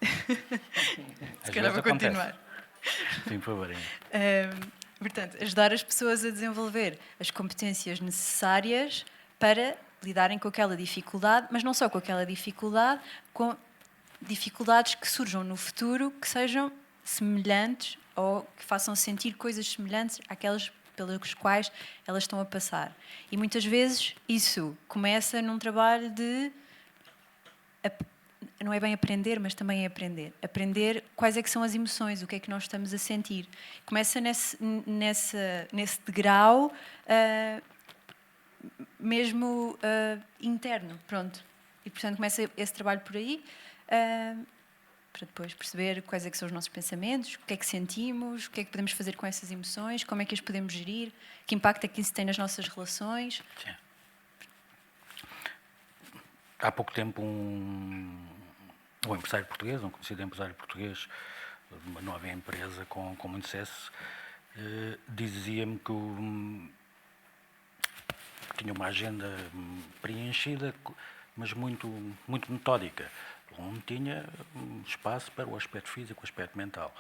Às Se calhar vezes vou acontece. continuar. Sim, por favor. Portanto, ajudar as pessoas a desenvolver as competências necessárias para lidarem com aquela dificuldade, mas não só com aquela dificuldade, com dificuldades que surjam no futuro que sejam semelhantes ou que façam sentir coisas semelhantes àquelas pelas quais elas estão a passar. E muitas vezes isso começa num trabalho de não é bem aprender, mas também é aprender. Aprender quais é que são as emoções, o que é que nós estamos a sentir. Começa nesse degrau mesmo interno, pronto. E, portanto, começa esse trabalho por aí, para depois perceber quais é que são os nossos pensamentos, o que é que sentimos, o que é que podemos fazer com essas emoções, como é que as podemos gerir, que impacto é que isso tem nas nossas relações. Sim. Há pouco tempo um empresário português, um conhecido empresário português, de uma nova empresa com muito sucesso, dizia-me que tinha uma agenda preenchida, mas muito metódica, onde tinha espaço para o aspecto físico, o aspecto mental.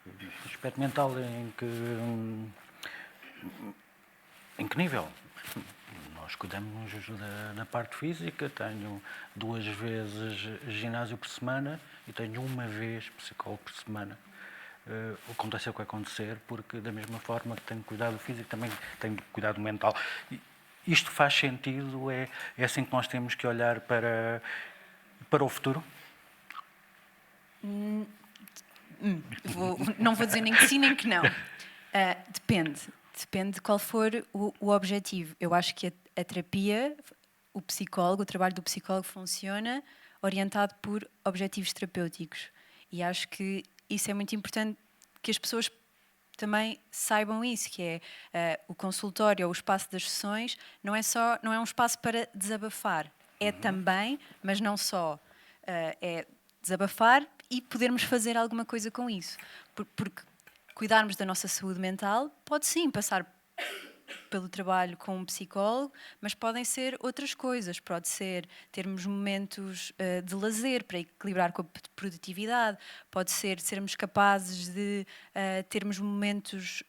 O aspecto mental em que nível? Nós cuidamos da parte física, tenho 2 vezes ginásio por semana e tenho 1 vez psicólogo por semana. Acontece o que acontecer, porque da mesma forma que tenho cuidado físico, também tenho cuidado mental. E isto faz sentido? É assim que nós temos que olhar para o futuro? Não vou dizer nem que sim, nem que não. Depende. Depende de qual for o objetivo. Eu acho que a terapia, o psicólogo, o trabalho do psicólogo funciona orientado por objetivos terapêuticos. E acho que isso é muito importante que as pessoas também saibam isso, que é o consultório ou o espaço das sessões não é um espaço para desabafar. É também, mas não só. É desabafar e podermos fazer alguma coisa com isso. Porque cuidarmos da nossa saúde mental pode sim passar pelo trabalho com um psicólogo, mas podem ser outras coisas. Pode ser termos momentos de lazer para equilibrar com a produtividade, pode ser sermos capazes de termos momentos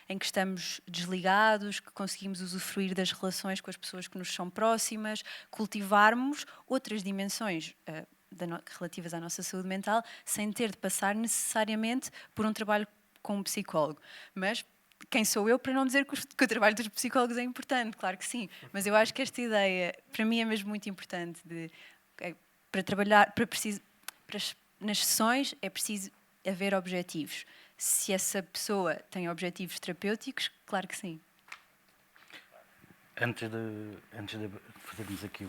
em que estamos desligados, que conseguimos usufruir das relações com as pessoas que nos são próximas, cultivarmos outras dimensões relativas à nossa saúde mental, sem ter de passar necessariamente por um trabalho com um psicólogo. Mas quem sou eu para não dizer que o trabalho dos psicólogos é importante? Claro que sim. Mas eu acho que esta ideia, para mim, é mesmo muito importante. Para trabalhar, nas sessões, é preciso haver objetivos. Se essa pessoa tem objetivos terapêuticos, claro que sim. Antes de fazermos aqui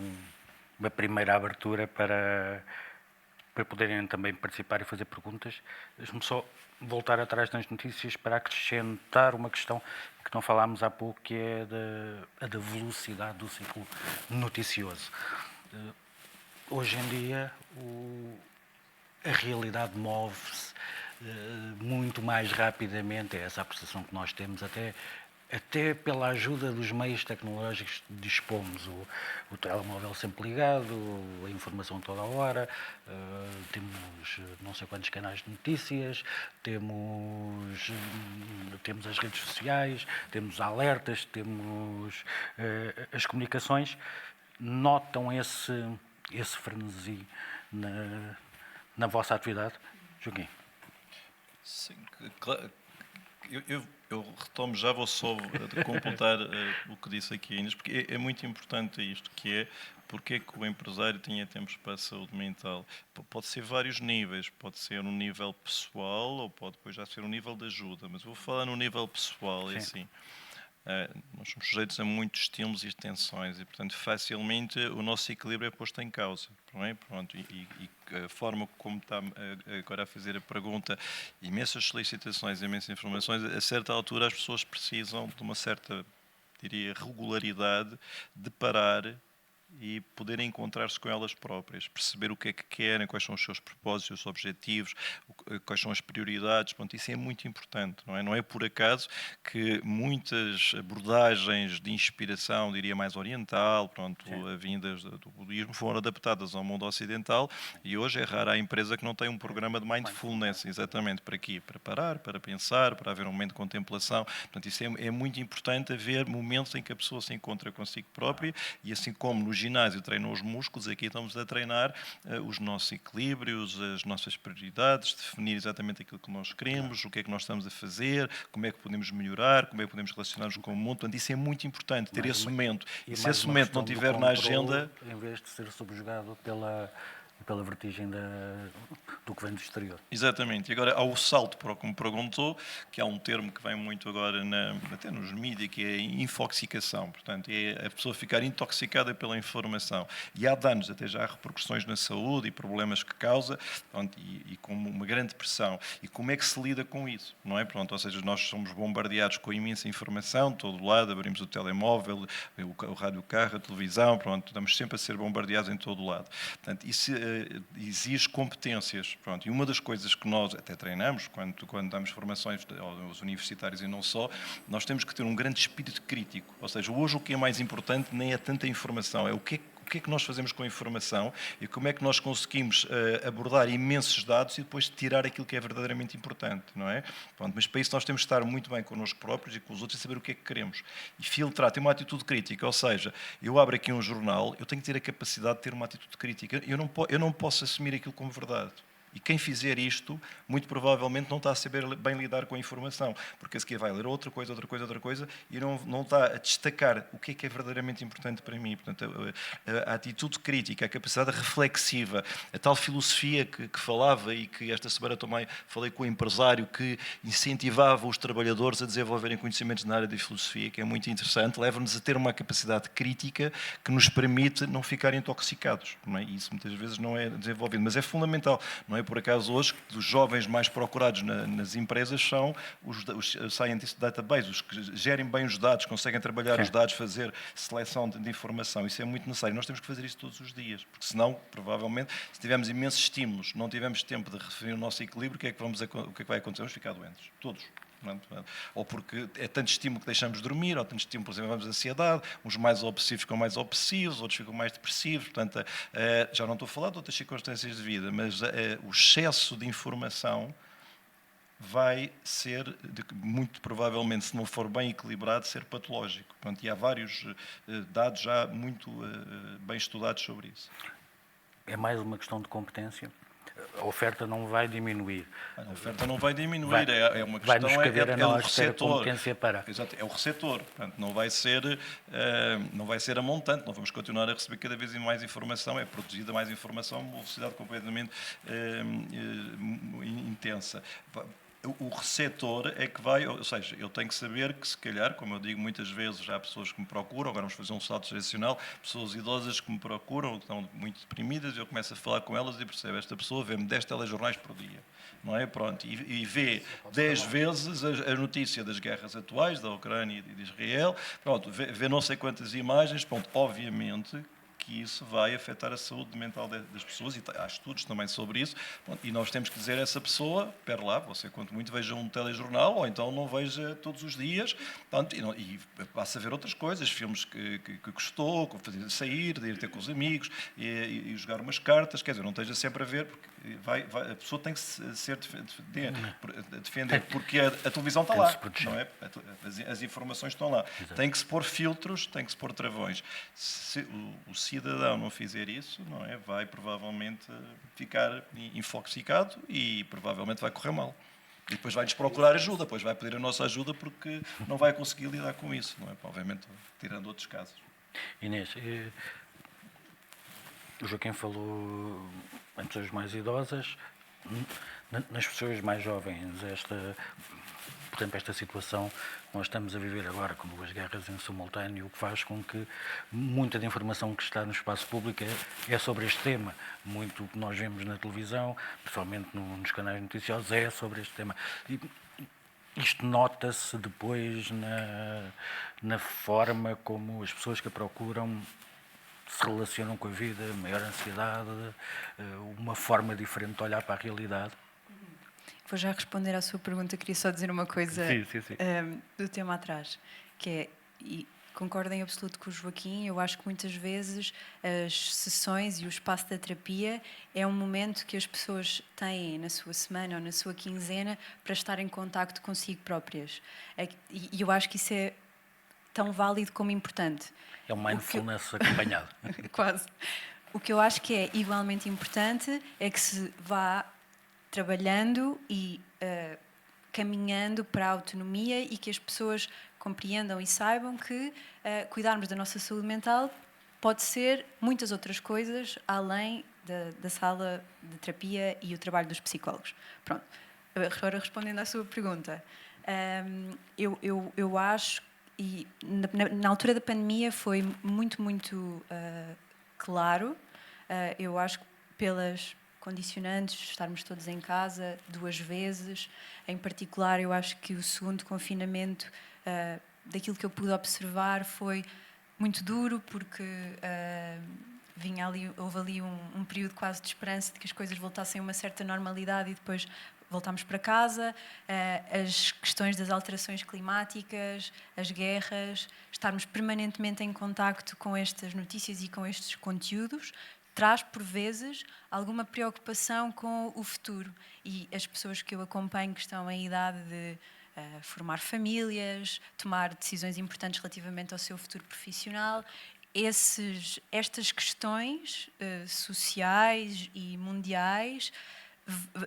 uma primeira abertura para poderem também participar e fazer perguntas, deixe-me só voltar atrás nas notícias para acrescentar uma questão que não falámos há pouco, que é a da velocidade do ciclo noticioso. Hoje em dia, a realidade move-se muito mais rapidamente, é essa a percepção que nós temos, até pela ajuda dos meios tecnológicos que dispomos, o telemóvel sempre ligado, a informação toda a hora, temos não sei quantos canais de notícias, temos as redes sociais, temos alertas, temos as comunicações. Notam esse frenesi na vossa atividade? Joaquim? Sim, claro. Eu retomo, já vou só completar o que disse aqui, Inês, porque é muito importante isto, que é porque é que o empresário tinha tempos para a saúde mental. Pode ser vários níveis, pode ser um nível pessoal ou pode depois já ser um nível de ajuda, mas vou falar no nível pessoal, é assim. Nós somos sujeitos a muitos estímulos e tensões e, portanto, facilmente o nosso equilíbrio é posto em causa. Não é? Pronto, e a forma como está agora a fazer a pergunta, imensas solicitações, imensas informações, a certa altura as pessoas precisam de uma certa, diria, regularidade de parar e poderem encontrar-se com elas próprias, perceber o que é que querem, quais são os seus propósitos, os seus objetivos, quais são as prioridades. Pronto, isso é muito importante, não é? Não é por acaso que muitas abordagens de inspiração, diria mais oriental, pronto, vindas do budismo, foram adaptadas ao mundo ocidental e hoje é rara a empresa que não tem um programa de mindfulness, exatamente para quê? Para parar, para pensar, para haver um momento de contemplação. Portanto, isso é muito importante, haver momentos em que a pessoa se encontra consigo própria e assim como no ginásio treinam os músculos, aqui estamos a treinar os nossos equilíbrios, as nossas prioridades, definir exatamente aquilo que nós queremos, o que é que nós estamos a fazer, como é que podemos melhorar, como é que podemos relacionar-nos com o mundo. Portanto, isso é muito importante, ter esse momento. E se esse momento não estiver na agenda... Em vez de ser subjugado pela vertigem do que vem do exterior. Exatamente. E agora há o salto para o que me perguntou, que há um termo que vem muito agora até nos mídias, que é infoxicação. Portanto, é a pessoa ficar intoxicada pela informação. E há danos, até já há repercussões na saúde e problemas que causa, pronto, e com uma grande pressão. E como é que se lida com isso? Não é? Pronto, ou seja, nós somos bombardeados com imensa informação, de todo lado, abrimos o telemóvel, o rádio, o carro, a televisão, pronto, estamos sempre a ser bombardeados em todo lado. Portanto, isso exige competências. Pronto. E uma das coisas que nós até treinamos, quando damos formações aos universitários e não só, nós temos que ter um grande espírito crítico. Ou seja, hoje o que é mais importante nem é tanta informação, é o que é que nós fazemos com a informação e como é que nós conseguimos abordar imensos dados e depois tirar aquilo que é verdadeiramente importante, não é? Pronto, mas para isso nós temos que estar muito bem connosco próprios e com os outros e saber o que é que queremos. E filtrar, ter uma atitude crítica, ou seja, eu abro aqui um jornal, eu tenho que ter a capacidade de ter uma atitude crítica. Eu não posso assumir aquilo como verdade. E quem fizer isto, muito provavelmente não está a saber bem lidar com a informação, porque a seguir vai ler outra coisa, e não está a destacar o que é verdadeiramente importante para mim. Portanto, a atitude crítica, a capacidade reflexiva, a tal filosofia que falava e que esta semana também falei com o empresário que incentivava os trabalhadores a desenvolverem conhecimentos na área de filosofia, que é muito interessante, leva-nos a ter uma capacidade crítica que nos permite não ficar intoxicados. Não é? Isso muitas vezes não é desenvolvido, mas é fundamental. Não é por acaso hoje que os jovens mais procurados nas empresas são os scientist database, os que gerem bem os dados, conseguem trabalhar os dados, fazer seleção de informação. Isso é muito necessário. Nós temos que fazer isso todos os dias, porque senão, provavelmente, se tivermos imensos estímulos, não tivermos tempo de referir o nosso equilíbrio, o que é que vai acontecer? Vamos ficar doentes, todos. Ou porque é tanto estímulo que deixamos de dormir, ou tanto estímulo que desenvolvemos ansiedade, uns mais obsessivos ficam mais obsessivos, outros ficam mais depressivos. Portanto, já não estou a falar de outras circunstâncias de vida, mas o excesso de informação vai ser, muito provavelmente, se não for bem equilibrado, ser patológico. Portanto, e há vários dados já muito bem estudados sobre isso. É mais uma questão de competência. A oferta não vai diminuir. A oferta não vai diminuir, é uma questão, é o receptor. Para... Exato, é o receptor. Portanto, não vai ser a montante, não vamos continuar a receber cada vez mais informação, é produzida mais informação a uma velocidade completamente intensa. O receptor é que vai, ou seja, eu tenho que saber que, se calhar, como eu digo muitas vezes, já há pessoas que me procuram, agora vamos fazer um salto geracional, pessoas idosas que me procuram, que estão muito deprimidas, eu começo a falar com elas e percebo, esta pessoa vê-me 10 telejornais por dia, não é? Pronto, e vê 10 vezes a notícia das guerras atuais, da Ucrânia e de Israel, pronto, vê não sei quantas imagens, pronto, obviamente que isso vai afetar a saúde mental das pessoas, e há estudos também sobre isso, e nós temos que dizer a essa pessoa, espera lá, você quanto muito veja um telejornal, ou então não veja todos os dias, e passa a ver outras coisas, filmes que gostou, fazer sair, de ir ter com os amigos, e jogar umas cartas, quer dizer, não esteja sempre a ver, porque a pessoa tem que ser defender, porque a televisão está lá, não é? As informações estão lá. Exato. Tem que se pôr filtros, tem que se pôr travões. Se o cidadão não fizer isso, não é? Vai provavelmente ficar infoxicado e provavelmente vai correr mal. E depois vai-nos procurar ajuda, depois vai pedir a nossa ajuda porque não vai conseguir lidar com isso, não é? Obviamente, tirando outros casos. Inês, o Joaquim falou em pessoas mais idosas, nas pessoas mais jovens, por exemplo, esta situação que nós estamos a viver agora, com duas guerras em simultâneo, o que faz com que muita da informação que está no espaço público é sobre este tema. Muito que nós vemos na televisão, principalmente nos canais noticiosos, é sobre este tema. E isto nota-se depois na forma como as pessoas que a procuram se relacionam com a vida, maior ansiedade, uma forma diferente de olhar para a realidade? Vou já responder à sua pergunta, queria só dizer uma coisa Sim. do tema atrás, que é, e concordo em absoluto com o Joaquim, eu acho que muitas vezes as sessões e o espaço da terapia é um momento que as pessoas têm na sua semana ou na sua quinzena para estar em contacto consigo próprias. E eu acho que isso é tão válido como importante. É um mindfulness acompanhado. Quase. O que eu acho que é igualmente importante é que se vá trabalhando e caminhando para a autonomia e que as pessoas compreendam e saibam que cuidarmos da nossa saúde mental pode ser muitas outras coisas além da sala de terapia e o trabalho dos psicólogos. Pronto. Agora, respondendo à sua pergunta, eu acho, e na altura da pandemia foi muito claro, eu acho que pelas condicionantes, estarmos todos em casa 2 vezes. Em particular, eu acho que o segundo confinamento, daquilo que eu pude observar, foi muito duro, porque houve ali um período quase de esperança de que as coisas voltassem a uma certa normalidade e depois voltámos para casa. As questões das alterações climáticas, as guerras, estarmos permanentemente em contacto com estas notícias e com estes conteúdos, traz, por vezes, alguma preocupação com o futuro. E as pessoas que eu acompanho que estão em idade de formar famílias, tomar decisões importantes relativamente ao seu futuro profissional, estas questões sociais e mundiais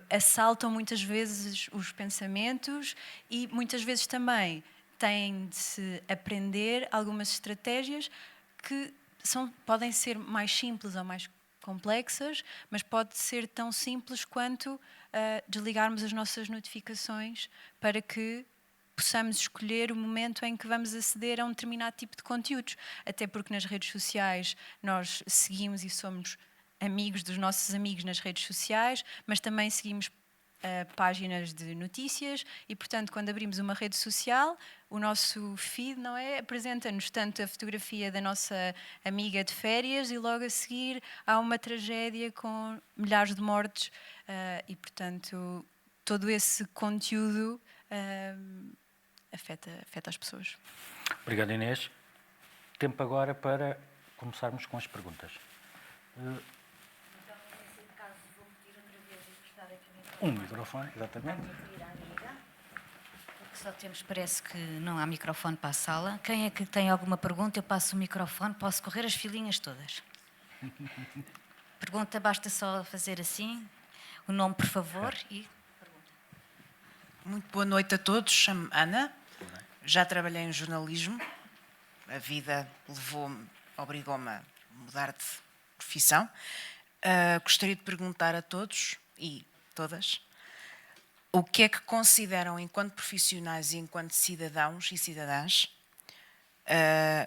assaltam muitas vezes os pensamentos e muitas vezes também têm de se aprender algumas estratégias que podem ser mais simples ou mais complexas, mas pode ser tão simples quanto desligarmos as nossas notificações para que possamos escolher o momento em que vamos aceder a um determinado tipo de conteúdos. Até porque nas redes sociais nós seguimos e somos amigos dos nossos amigos nas redes sociais, mas também seguimos páginas de notícias e, portanto, quando abrimos uma rede social, o nosso feed, não é, apresenta-nos tanto a fotografia da nossa amiga de férias e logo a seguir há uma tragédia com milhares de mortes e, portanto, todo esse conteúdo afeta as pessoas. Obrigado, Inês. Tempo agora para começarmos com as perguntas. Um microfone, exatamente. Porque só temos, parece que não há microfone para a sala. Quem é que tem alguma pergunta? Eu passo o microfone, posso correr as filinhas todas. Pergunta, basta só fazer assim. O nome, por favor, e pergunta. Muito boa noite a todos. Chamo-me Ana. Já trabalhei em jornalismo. A vida obrigou-me a mudar de profissão. Gostaria de perguntar a todos e todas o que é que consideram, enquanto profissionais e enquanto cidadãos e cidadãs,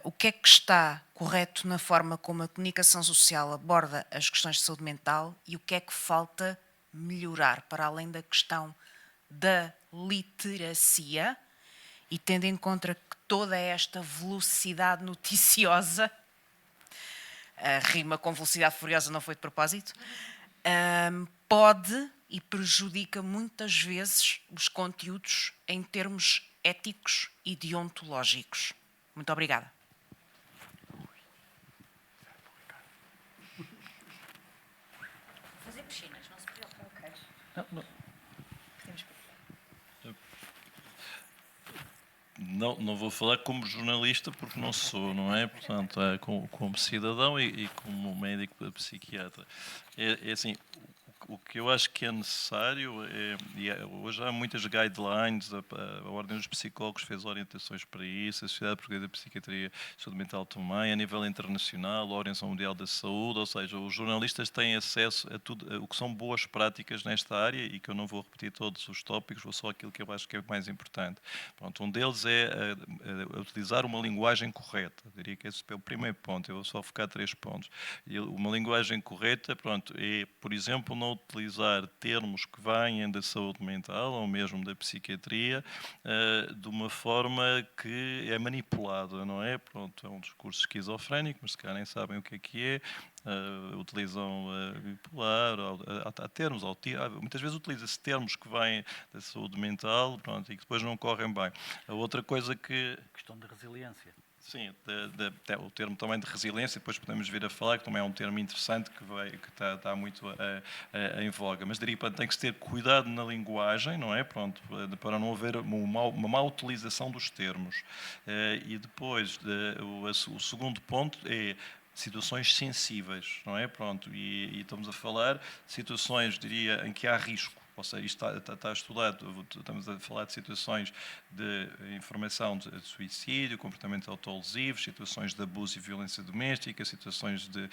o que é que está correto na forma como a comunicação social aborda as questões de saúde mental e o que é que falta melhorar, para além da questão da literacia, e tendo em conta que toda esta velocidade noticiosa, rima com velocidade furiosa não foi de propósito, pode e prejudica muitas vezes os conteúdos em termos éticos e deontológicos. Muito obrigada. Fazer piscinas, não se preocupe. Não vou falar como jornalista porque não sou, não é? Portanto, como cidadão e como médico psiquiatra. É assim, o que eu acho que é necessário hoje há muitas guidelines, a Ordem dos Psicólogos fez orientações para isso, a Sociedade Portuguesa de Psiquiatria e Saúde Mental também, a nível internacional, a Organização Mundial da Saúde, ou seja, os jornalistas têm acesso a tudo o que são boas práticas nesta área e que eu não vou repetir todos os tópicos, vou só aquilo que eu acho que é mais importante. Pronto, um deles é utilizar uma linguagem correta, eu diria que esse é o primeiro ponto, eu vou só focar 3 pontos. Uma linguagem correta, pronto, é, por exemplo, não utilizar utilizar termos que venham da saúde mental ou mesmo da psiquiatria de uma forma que é manipulada, não é? Pronto, é um discurso esquizofrénico, mas se calhar nem sabem o que é. Utilizam bipolar, há termos, muitas vezes utiliza-se termos que vêm da saúde mental, pronto, e que depois não correm bem. A outra coisa que... A questão da resiliência. Sim, o termo também de resiliência, depois podemos vir a falar, que também é um termo interessante que está muito em voga. Mas diria que tem que se ter cuidado na linguagem, não é? Pronto, para não haver uma má utilização dos termos. E depois, o segundo ponto é situações sensíveis, não é? Pronto, e estamos a falar de situações, diria, em que há risco. Ou seja, isto está estudado, estamos a falar de situações de informação de suicídio, comportamentos autolesivos, situações de abuso e violência doméstica, situações de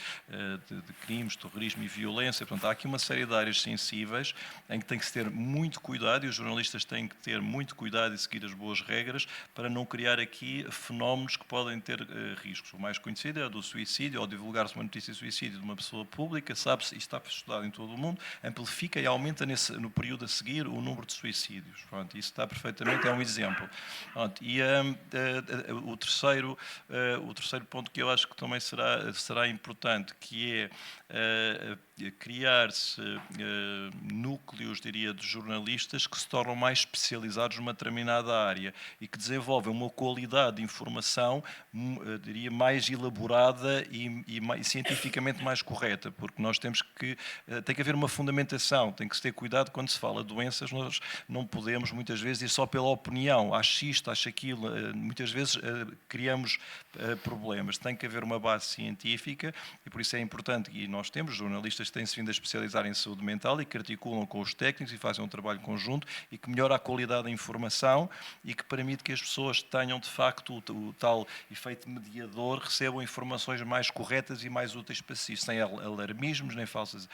crimes, terrorismo e violência. Portanto, há aqui uma série de áreas sensíveis em que tem que se ter muito cuidado e os jornalistas têm que ter muito cuidado e seguir as boas regras para não criar aqui fenómenos que podem ter riscos. O mais conhecido é o do suicídio, ao divulgar-se uma notícia de suicídio de uma pessoa pública, sabe-se, e está estudado em todo o mundo, amplifica e aumenta no período a seguir o número de suicídios. Pronto, isso está perfeitamente, é um exemplo. Pronto, e o terceiro ponto que eu acho que também será importante, que é criar-se núcleos, diria, de jornalistas que se tornam mais especializados numa determinada área e que desenvolvem uma qualidade de informação, diria, mais elaborada e cientificamente mais correta, porque nós tem que haver uma fundamentação, tem que se ter cuidado quando se fala de doenças, nós não podemos muitas vezes ir só pela opinião, acho isto, acho aquilo, muitas vezes criamos problemas, tem que haver uma base científica e por isso é importante, e nós temos jornalistas que têm-se vindo a especializar em saúde mental e que articulam com os técnicos e fazem um trabalho conjunto e que melhora a qualidade da informação e que permite que as pessoas tenham de facto o tal efeito mediador, recebam informações mais corretas e mais úteis para si, sem alarmismos, nem falsas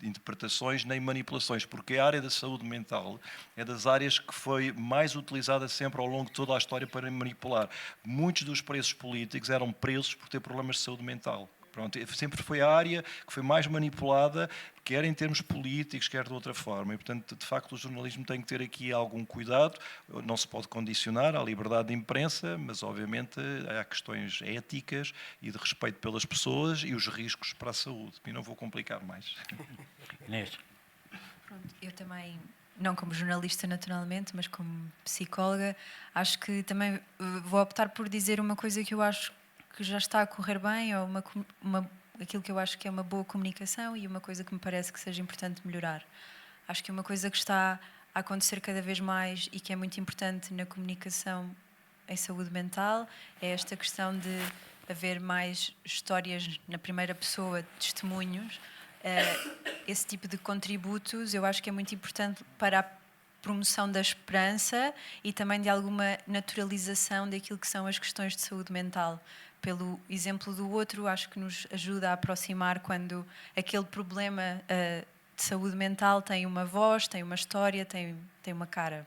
interpretações, nem manipulações, porque a área da saúde mental é das áreas que foi mais utilizada sempre ao longo de toda a história para manipular. Muitos dos presos políticos eram presos por ter problemas de saúde mental. Pronto, sempre foi a área que foi mais manipulada, quer em termos políticos, quer de outra forma. E, portanto, de facto, o jornalismo tem que ter aqui algum cuidado. Não se pode condicionar à liberdade de imprensa, mas, obviamente, há questões éticas e de respeito pelas pessoas e os riscos para a saúde. E não vou complicar mais. Inês. Pronto, eu também, não como jornalista naturalmente, mas como psicóloga, acho que também vou optar por dizer uma coisa que eu acho que já está a correr bem, ou aquilo que eu acho que é uma boa comunicação e uma coisa que me parece que seja importante melhorar. Acho que uma coisa que está a acontecer cada vez mais e que é muito importante na comunicação em saúde mental é esta questão de haver mais histórias na primeira pessoa, testemunhos. Esse tipo de contributos eu acho que é muito importante para a promoção da esperança e também de alguma naturalização daquilo que são as questões de saúde mental. Pelo exemplo do outro, acho que nos ajuda a aproximar quando aquele problema de saúde mental tem uma voz, tem uma história, tem uma cara.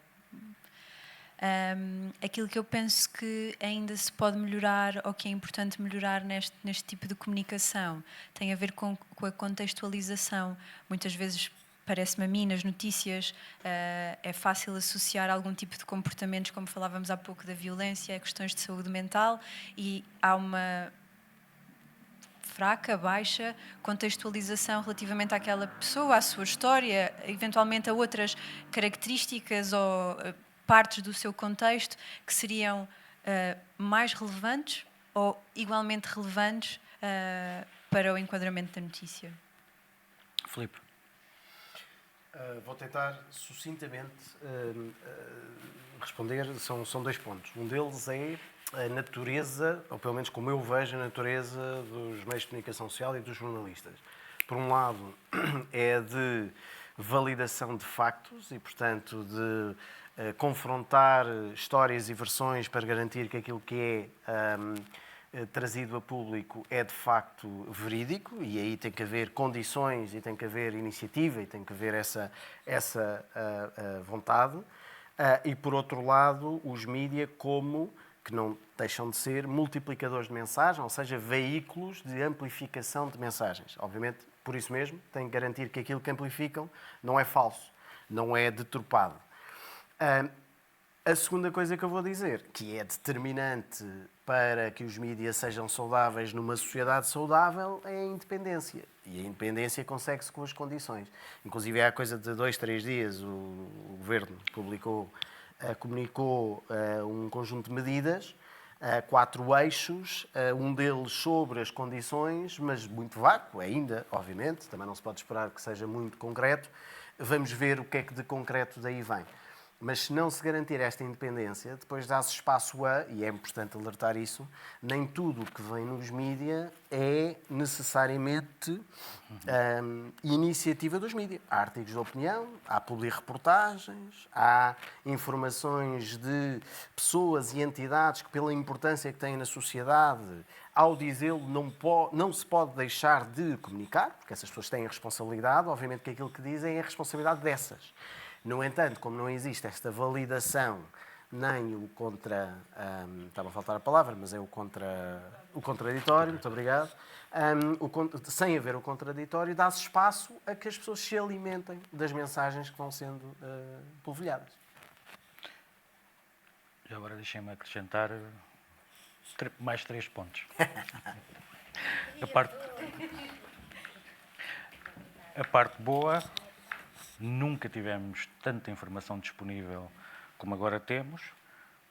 Aquilo que eu penso que ainda se pode melhorar ou que é importante melhorar neste tipo de comunicação tem a ver com a contextualização. Muitas vezes, parece-me a mim, nas notícias, é fácil associar algum tipo de comportamentos, como falávamos há pouco da violência, a questões de saúde mental, e há uma fraca, baixa contextualização relativamente àquela pessoa, à sua história, eventualmente a outras características ou partes do seu contexto que seriam mais relevantes ou igualmente relevantes para o enquadramento da notícia. Filipe. Vou tentar sucintamente responder. São dois pontos. Um deles é a natureza, ou pelo menos como eu vejo a natureza dos meios de comunicação social e dos jornalistas. Por um lado, é de validação de factos e, portanto, de confrontar histórias e versões para garantir que aquilo que é trazido a público é de facto verídico, e aí tem que haver condições e tem que haver iniciativa e tem que haver essa vontade. E por outro lado, os mídia como que não deixam de ser multiplicadores de mensagem, ou seja, veículos de amplificação de mensagens. Obviamente, por isso mesmo, têm que garantir que aquilo que amplificam não é falso, não é deturpado. A segunda coisa que eu vou dizer, que é determinante para que os mídias sejam saudáveis numa sociedade saudável, é a independência. E a independência consegue-se com as condições. Inclusive, há coisa de 2, 3 dias, o Governo comunicou um conjunto de medidas, 4 eixos, um deles sobre as condições, mas muito vago ainda, obviamente, também não se pode esperar que seja muito concreto. Vamos ver o que é que de concreto daí vem. Mas se não se garantir esta independência, depois dá-se espaço a, e é importante alertar isso, nem tudo o que vem nos mídias é necessariamente iniciativa dos mídias. Há artigos de opinião, há publi-reportagens, há informações de pessoas e entidades que, pela importância que têm na sociedade, ao dizê-lo, não se pode deixar de comunicar, porque essas pessoas têm a responsabilidade, obviamente que aquilo que dizem é a responsabilidade dessas. No entanto, como não existe esta validação, nem o contra... estava a faltar a palavra, mas é o contraditório, muito obrigado. Sem haver o contraditório, dá-se espaço a que as pessoas se alimentem das mensagens que vão sendo polvilhadas. E agora deixem-me acrescentar mais 3 pontos. A parte boa... Nunca tivemos tanta informação disponível como agora temos,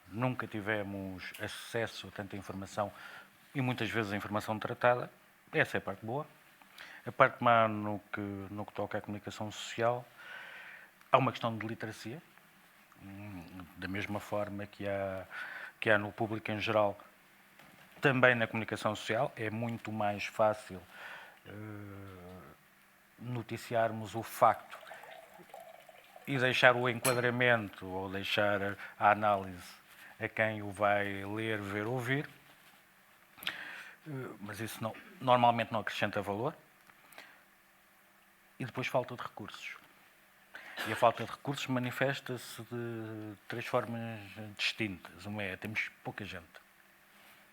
nunca tivemos acesso a tanta informação e muitas vezes a informação tratada. Essa é a parte boa. A parte má no que toca à comunicação social, há uma questão de literacia, da mesma forma que há no público em geral, também na comunicação social. É muito mais fácil noticiarmos o facto e deixar o enquadramento ou deixar a análise a quem o vai ler, ver, ouvir. Mas isso normalmente não acrescenta valor. E depois falta de recursos. E a falta de recursos manifesta-se de 3 formas distintas. Uma é, temos pouca gente.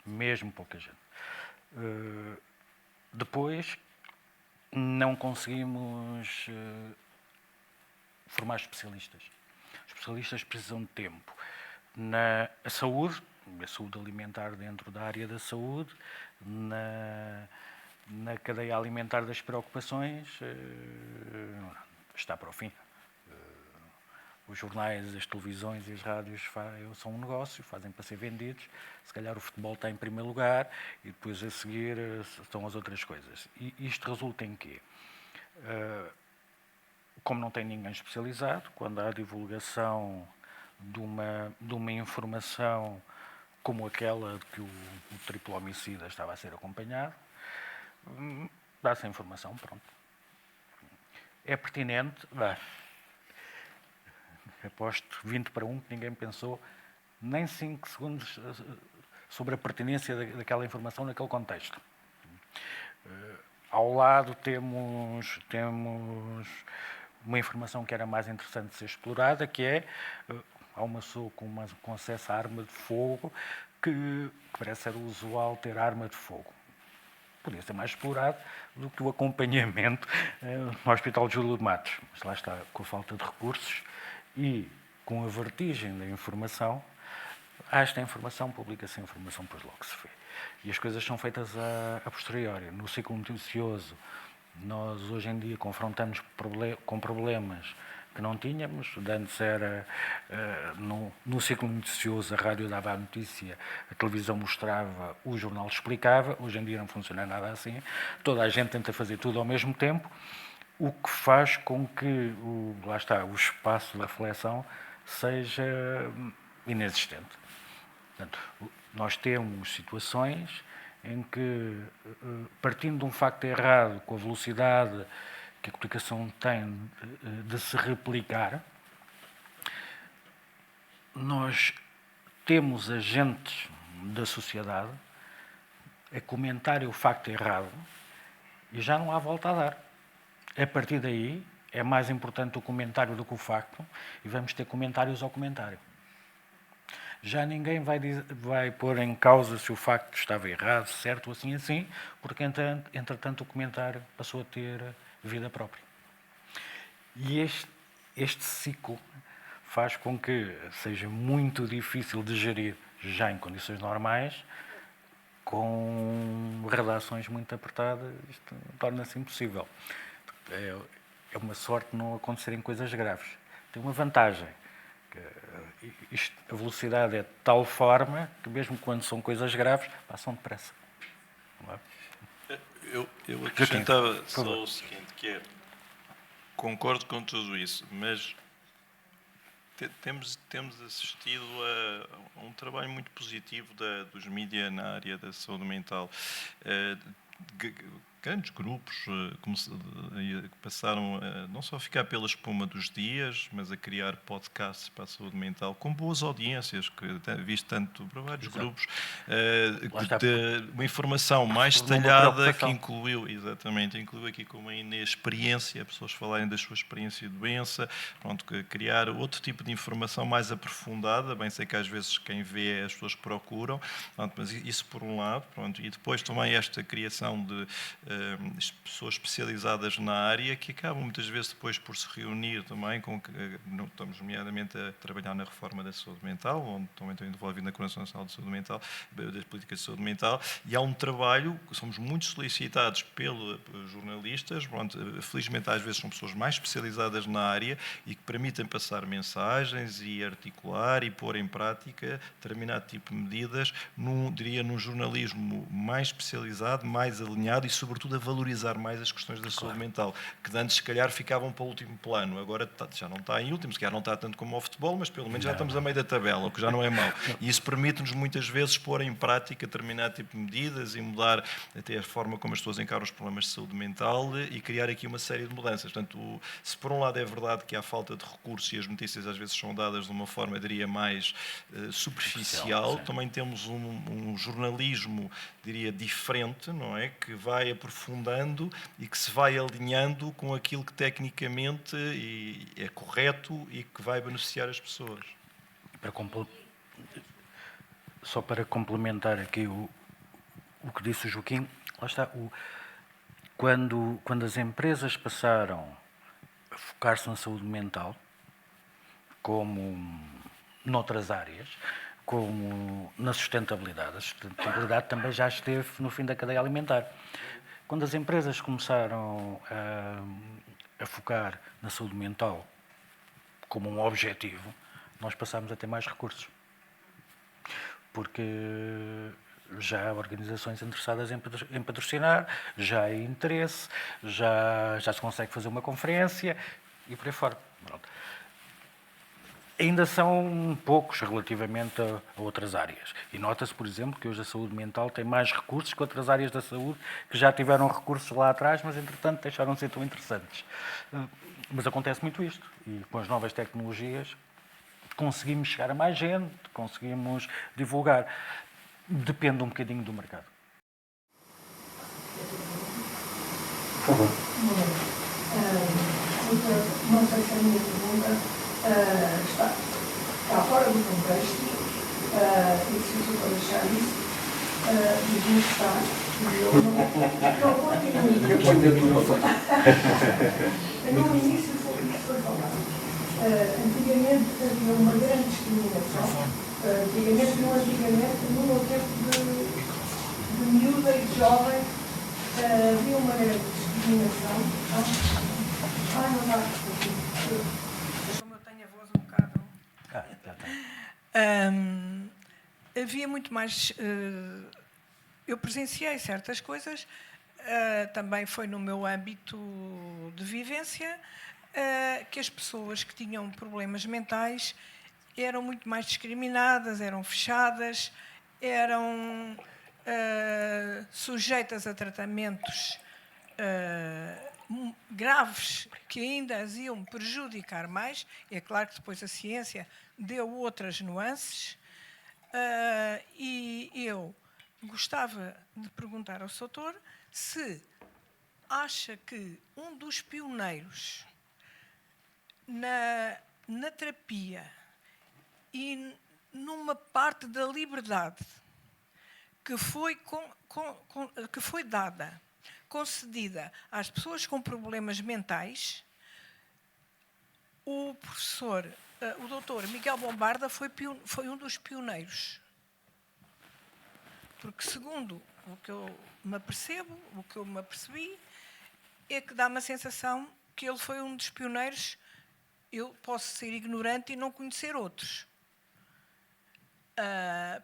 Mesmo pouca gente. Depois, não conseguimos formar especialistas. Os especialistas precisam de tempo. Na saúde, a saúde alimentar dentro da área da saúde, na cadeia alimentar das preocupações, está para o fim. Os jornais, as televisões e as rádios são um negócio, fazem para ser vendidos. Se calhar o futebol está em primeiro lugar e depois a seguir estão as outras coisas. E isto resulta em quê? Como não tem ninguém especializado, quando há a divulgação de uma informação como aquela de que o triplo homicida estava a ser acompanhado, dá-se a informação, pronto. É pertinente, aposto 20 para 1 que ninguém pensou nem 5 segundos sobre a pertinência daquela informação naquele contexto. Ao lado temos uma informação que era mais interessante de ser explorada, que é há uma pessoa com acesso à arma de fogo que parece ser usual ter arma de fogo. Podia ser mais explorado do que o acompanhamento no Hospital de Júlio de Matos. Mas lá está, com a falta de recursos e com a vertigem da informação, há esta informação, publica-se a informação, depois logo se vê. E as coisas são feitas a posteriori. No ciclo noticioso, nós hoje em dia confrontamos com problemas que não tínhamos. Antes era, no ciclo noticioso, a rádio dava a notícia, a televisão mostrava, o jornal explicava. Hoje em dia não funciona nada assim. Toda a gente tenta fazer tudo ao mesmo tempo, o que faz com que lá está, o espaço da reflexão seja inexistente. Portanto, nós temos situações em que, partindo de um facto errado, com a velocidade que a comunicação tem de se replicar, nós temos agentes da sociedade a comentar o facto errado e já não há volta a dar. A partir daí, é mais importante o comentário do que o facto e vamos ter comentários ao comentário. Já ninguém vai pôr em causa se o facto estava errado, certo ou assim, porque entretanto o comentário passou a ter vida própria. E este ciclo faz com que seja muito difícil de gerir já em condições normais, com redações muito apertadas, isto torna-se impossível. É uma sorte não acontecerem coisas graves. Tem uma vantagem, que a velocidade é de tal forma que mesmo quando são coisas graves, passam depressa. Não é? Eu acrescentava só o seguinte, que é, concordo com tudo isso, mas temos assistido a um trabalho muito positivo dos mídias na área da saúde mental. Grandes grupos que passaram a não só ficar pela espuma dos dias, mas a criar podcasts para a saúde mental, com boas audiências, que visto tanto para vários grupos, uma informação mais detalhada que incluiu aqui como a inexperiência, pessoas falarem da sua experiência de doença, pronto, criar outro tipo de informação mais aprofundada, bem sei que às vezes quem vê é as pessoas que procuram, pronto, mas isso por um lado, pronto, e depois também esta criação de pessoas especializadas na área que acabam muitas vezes depois por se reunir também com estamos nomeadamente a trabalhar na reforma da saúde mental, onde também estou envolvido na Coordenação Nacional de Saúde Mental, das políticas de saúde mental, e há um trabalho, somos muito solicitados pelos jornalistas, pronto, felizmente às vezes são pessoas mais especializadas na área e que permitem passar mensagens e articular e pôr em prática determinado tipo de medidas num jornalismo mais especializado, mais alinhado e sobretudo a valorizar mais as questões da saúde mental, que antes se calhar ficavam para o último plano, agora já não está em último, se calhar não está tanto como o futebol, mas pelo menos já estamos a meio da tabela, o que já não é mau. E isso permite-nos muitas vezes pôr em prática determinado tipo de medidas e mudar até a forma como as pessoas encaram os problemas de saúde mental e criar aqui uma série de mudanças. Portanto, se por um lado é verdade que há falta de recursos e as notícias às vezes são dadas de uma forma, eu diria, mais superficial, também temos um jornalismo, diria, diferente, não é? Que vai aprofundando e que se vai alinhando com aquilo que tecnicamente é correto e que vai beneficiar as pessoas. Só para complementar aqui o que disse o Joaquim, lá está, quando as empresas passaram a focar-se na saúde mental, como noutras áreas, como na sustentabilidade. A sustentabilidade também já esteve no fim da cadeia alimentar. Quando as empresas começaram a focar na saúde mental como um objetivo, nós passámos a ter mais recursos. Porque já há organizações interessadas em patrocinar, já há interesse, já se consegue fazer uma conferência e por aí fora. Pronto. Ainda são poucos relativamente a outras áreas. E nota-se, por exemplo, que hoje a saúde mental tem mais recursos que outras áreas da saúde que já tiveram recursos lá atrás, mas entretanto deixaram de ser tão interessantes. Mas acontece muito isto. E com as novas tecnologias conseguimos chegar a mais gente, conseguimos divulgar. Depende um bocadinho do mercado. Por favor. Não sei se a minha pergunta está fora do contexto, e se eu vou deixar isso, diz-me que está, e eu não continuo. No início foi falado. Antigamente havia uma grande discriminação. Antigamente, no meu tempo de miúda e de jovem, havia uma grande discriminação. Não dá. Como eu tenho a voz um bocado. Havia muito mais. Eu presenciei certas coisas, também foi no meu âmbito de vivência, que as pessoas que tinham problemas mentais eram muito mais discriminadas, eram fechadas, eram sujeitas a tratamentos graves que ainda as iam prejudicar mais. É claro que depois a ciência deu outras nuances, e eu gostava de perguntar ao Soutor se acha que um dos pioneiros na terapia e numa parte da liberdade que foi dada, concedida às pessoas com problemas mentais, o professor, o doutor Miguel Bombarda foi um dos pioneiros. Porque, segundo o que eu me apercebo, o que eu me apercebi, é que dá-me a sensação que ele foi um dos pioneiros. Eu posso ser ignorante e não conhecer outros.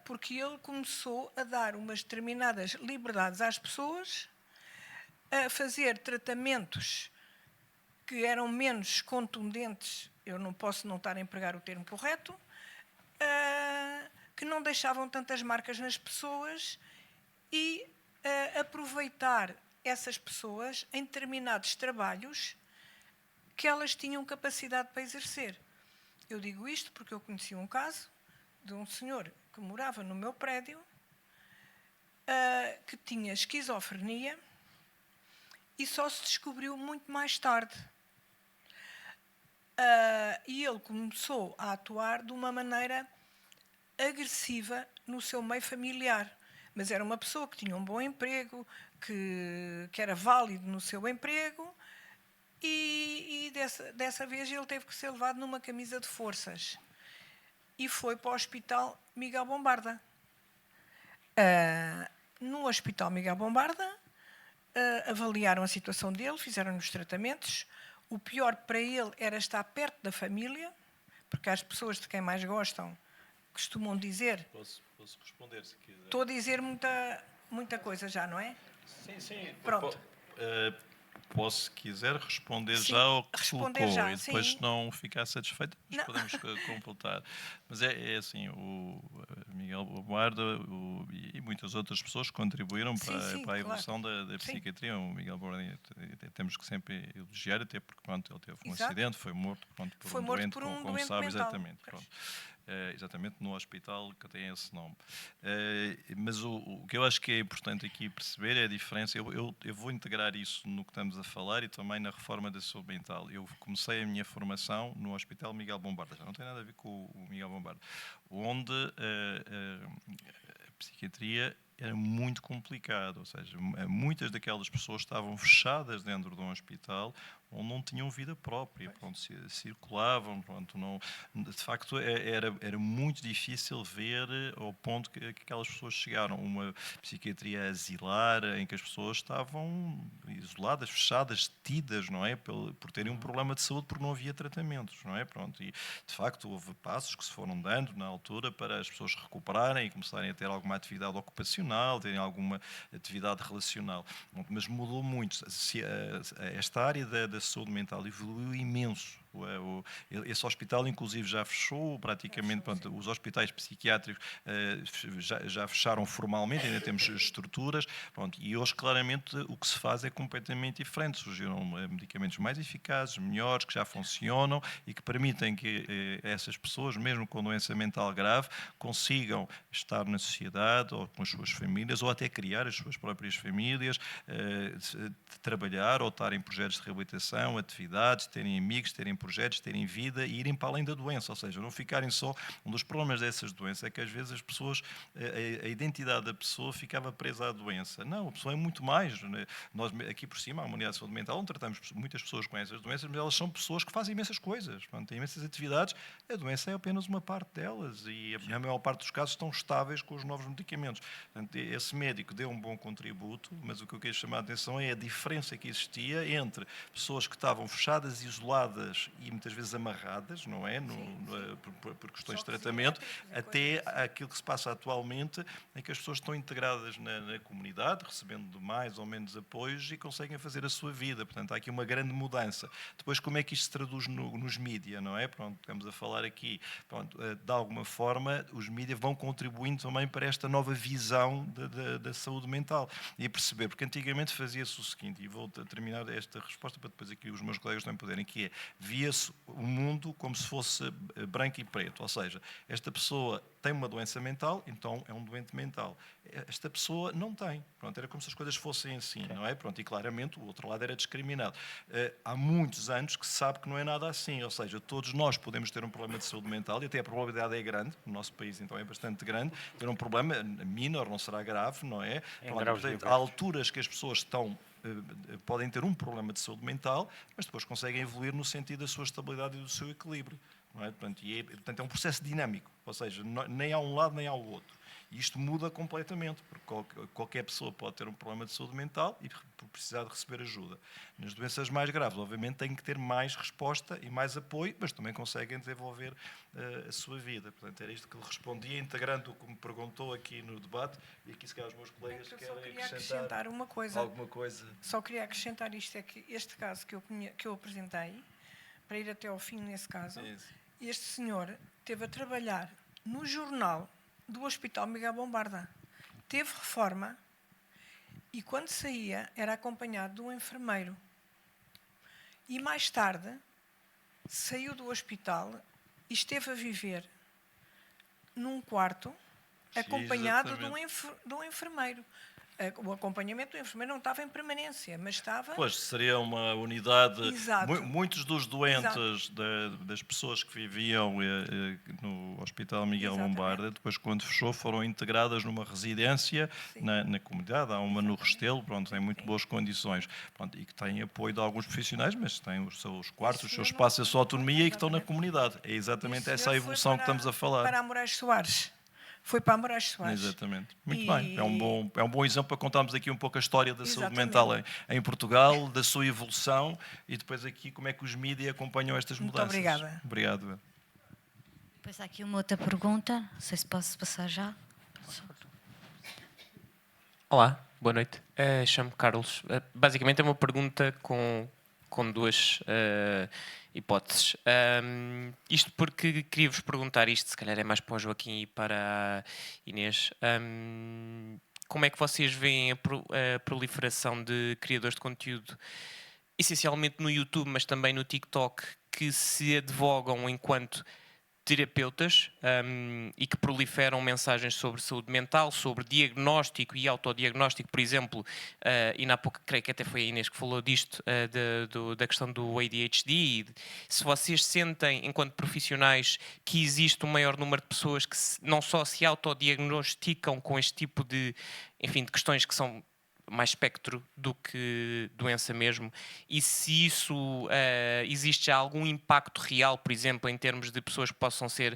Porque ele começou a dar umas determinadas liberdades às pessoas, a fazer tratamentos que eram menos contundentes, eu não posso não estar a empregar o termo correto, que não deixavam tantas marcas nas pessoas e aproveitar essas pessoas em determinados trabalhos que elas tinham capacidade para exercer. Eu digo isto porque eu conheci um caso de um senhor que morava no meu prédio, que tinha esquizofrenia e só se descobriu muito mais tarde. E ele começou a atuar de uma maneira agressiva no seu meio familiar. Mas era uma pessoa que tinha um bom emprego, que era válido no seu emprego, e dessa vez ele teve que ser levado numa camisa de forças. E foi para o Hospital Miguel Bombarda. No Hospital Miguel Bombarda, avaliaram a situação dele, fizeram-lhe os tratamentos. O pior para ele era estar perto da família, porque as pessoas de quem mais gostam costumam dizer... Posso responder, se quiser. Estou a dizer muita coisa já, não é? Sim. Pronto. Posso, se quiser, responder Sim, já ao que responder colocou já, e depois, sim. se não ficar satisfeito, Não. podemos completar. Mas é assim, o Miguel Bombarda e muitas outras pessoas contribuíram para a claro. evolução da psiquiatria. O Miguel Bombarda temos que sempre elogiar, até porque pronto, ele teve um Exato. acidente, foi morto por Foi um morto doente, por um como doente sabe, mental. exatamente. Pronto. Exatamente no hospital que tem esse nome. Mas o que eu acho que é importante aqui perceber é a diferença. Eu vou integrar isso no que estamos a falar e também na reforma da saúde mental. Eu comecei a minha formação no Hospital Miguel Bombarda, já não tem nada a ver com o Miguel Bombarda, onde a psiquiatria era muito complicado, ou seja, muitas daquelas pessoas estavam fechadas dentro de um hospital onde não tinham vida própria, pronto, circulavam, pronto, não, de facto era muito difícil ver ao ponto que aquelas pessoas chegaram, uma psiquiatria asilar em que as pessoas estavam isoladas, fechadas, detidas, não é, por terem um problema de saúde porque não havia tratamentos, não é, pronto, e de facto houve passos que se foram dando na altura para as pessoas recuperarem e começarem a ter alguma atividade ocupacional, terem alguma atividade relacional, mas mudou muito. Esta área da saúde mental evoluiu imenso. Esse hospital, inclusive, já fechou praticamente. Pronto, os hospitais psiquiátricos já fecharam formalmente, ainda temos estruturas. Pronto, e hoje, claramente, o que se faz é completamente diferente. Surgiram medicamentos mais eficazes, melhores, que já funcionam e que permitem que essas pessoas, mesmo com doença mental grave, consigam estar na sociedade ou com as suas famílias, ou até criar as suas próprias famílias, trabalhar ou estar em projetos de reabilitação, atividades, terem amigos, terem projetos, terem vida e irem para além da doença, ou seja, não ficarem só... Um dos problemas dessas doenças é que às vezes as pessoas, a identidade da pessoa ficava presa à doença. Não, a pessoa é muito mais. Né? Nós aqui por cima, a Unidade de Saúde Mental, não tratamos muitas pessoas com essas doenças, mas elas são pessoas que fazem imensas coisas, portanto, têm imensas atividades, a doença é apenas uma parte delas e a maior parte dos casos estão estáveis com os novos medicamentos. Portanto, esse médico deu um bom contributo, mas o que eu quero chamar a atenção é a diferença que existia entre pessoas que estavam fechadas, isoladas e muitas vezes amarradas, não é? Por questões de tratamento, até aquilo que se passa atualmente, em que as pessoas estão integradas na comunidade, recebendo mais ou menos apoios e conseguem fazer a sua vida. Portanto, há aqui uma grande mudança. Depois, como é que isto se traduz nos mídias, não é? Pronto, estamos a falar aqui. Pronto, de alguma forma, os mídias vão contribuindo também para esta nova visão da saúde mental. E perceber, porque antigamente fazia-se o seguinte, e vou terminar esta resposta para depois aqui os meus colegas também poderem, que é, via-se o mundo como se fosse branco e preto, ou seja, esta pessoa tem uma doença mental, então é um doente mental. Esta pessoa não tem. Pronto, era como se as coisas fossem assim, não é? Pronto, e claramente o outro lado era discriminado. Há muitos anos que se sabe que não é nada assim, ou seja, todos nós podemos ter um problema de saúde mental e até a probabilidade é grande, no nosso país então é bastante grande, ter um problema minor, não será grave, não é? Há alturas que as pessoas podem ter um problema de saúde mental, mas depois conseguem evoluir no sentido da sua estabilidade e do seu equilíbrio. Não é? Portanto, é um processo dinâmico, ou seja, nem há um lado nem há o outro. E isto muda completamente, porque qualquer pessoa pode ter um problema de saúde mental e precisar de receber ajuda. Nas doenças mais graves, obviamente, têm que ter mais resposta e mais apoio, mas também conseguem desenvolver a sua vida. Portanto, era isto que lhe respondia, integrando o que me perguntou aqui no debate, e aqui se calhar os meus colegas querem acrescentar uma coisa. alguma coisa. Só queria acrescentar isto, é que este caso que eu apresentei, para ir até ao fim nesse caso, este senhor esteve a trabalhar no jornal do Hospital Miguel Bombarda. Teve reforma e, quando saía, era acompanhado de um enfermeiro. E, mais tarde, saiu do hospital e esteve a viver num quarto acompanhado de um enfermeiro. O acompanhamento do enfermeiro não estava em permanência, mas estava... Pois, seria uma unidade... Exato. Muitos dos doentes, das pessoas que viviam no Hospital Miguel Bombarda, depois, quando fechou, foram integradas numa residência na comunidade. Há uma no Restelo, pronto, tem muito boas condições. Pronto, e que tem apoio de alguns profissionais, mas tem os seus quartos, os seus espaços, a sua autonomia e que estão na comunidade. É exatamente essa a evolução que estamos a falar. Para a Moraes Soares. Foi para a Moraes Soares. Exatamente. Muito bem. É um bom exemplo para contarmos aqui um pouco a história da saúde mental em Portugal, da sua evolução e depois aqui como é que os mídias acompanham estas mudanças. Muito obrigada. Obrigado. Depois há aqui uma outra pergunta, não sei se posso passar já. Olá, boa noite. Chamo-me Carlos. Basicamente é uma pergunta com duas hipóteses. Isto porque queria-vos perguntar isto, se calhar é mais para o Joaquim e para a Inês. Como é que vocês veem a proliferação de criadores de conteúdo, essencialmente no YouTube, mas também no TikTok, que se advogam enquanto terapeutas e que proliferam mensagens sobre saúde mental, sobre diagnóstico e autodiagnóstico, por exemplo, e há pouco creio que até foi a Inês que falou disto, da questão do ADHD. Se vocês sentem, enquanto profissionais, que existe um maior número de pessoas que não só se autodiagnosticam com este tipo de questões que são mais espectro do que doença mesmo, e se isso existe já algum impacto real, por exemplo, em termos de pessoas que possam ser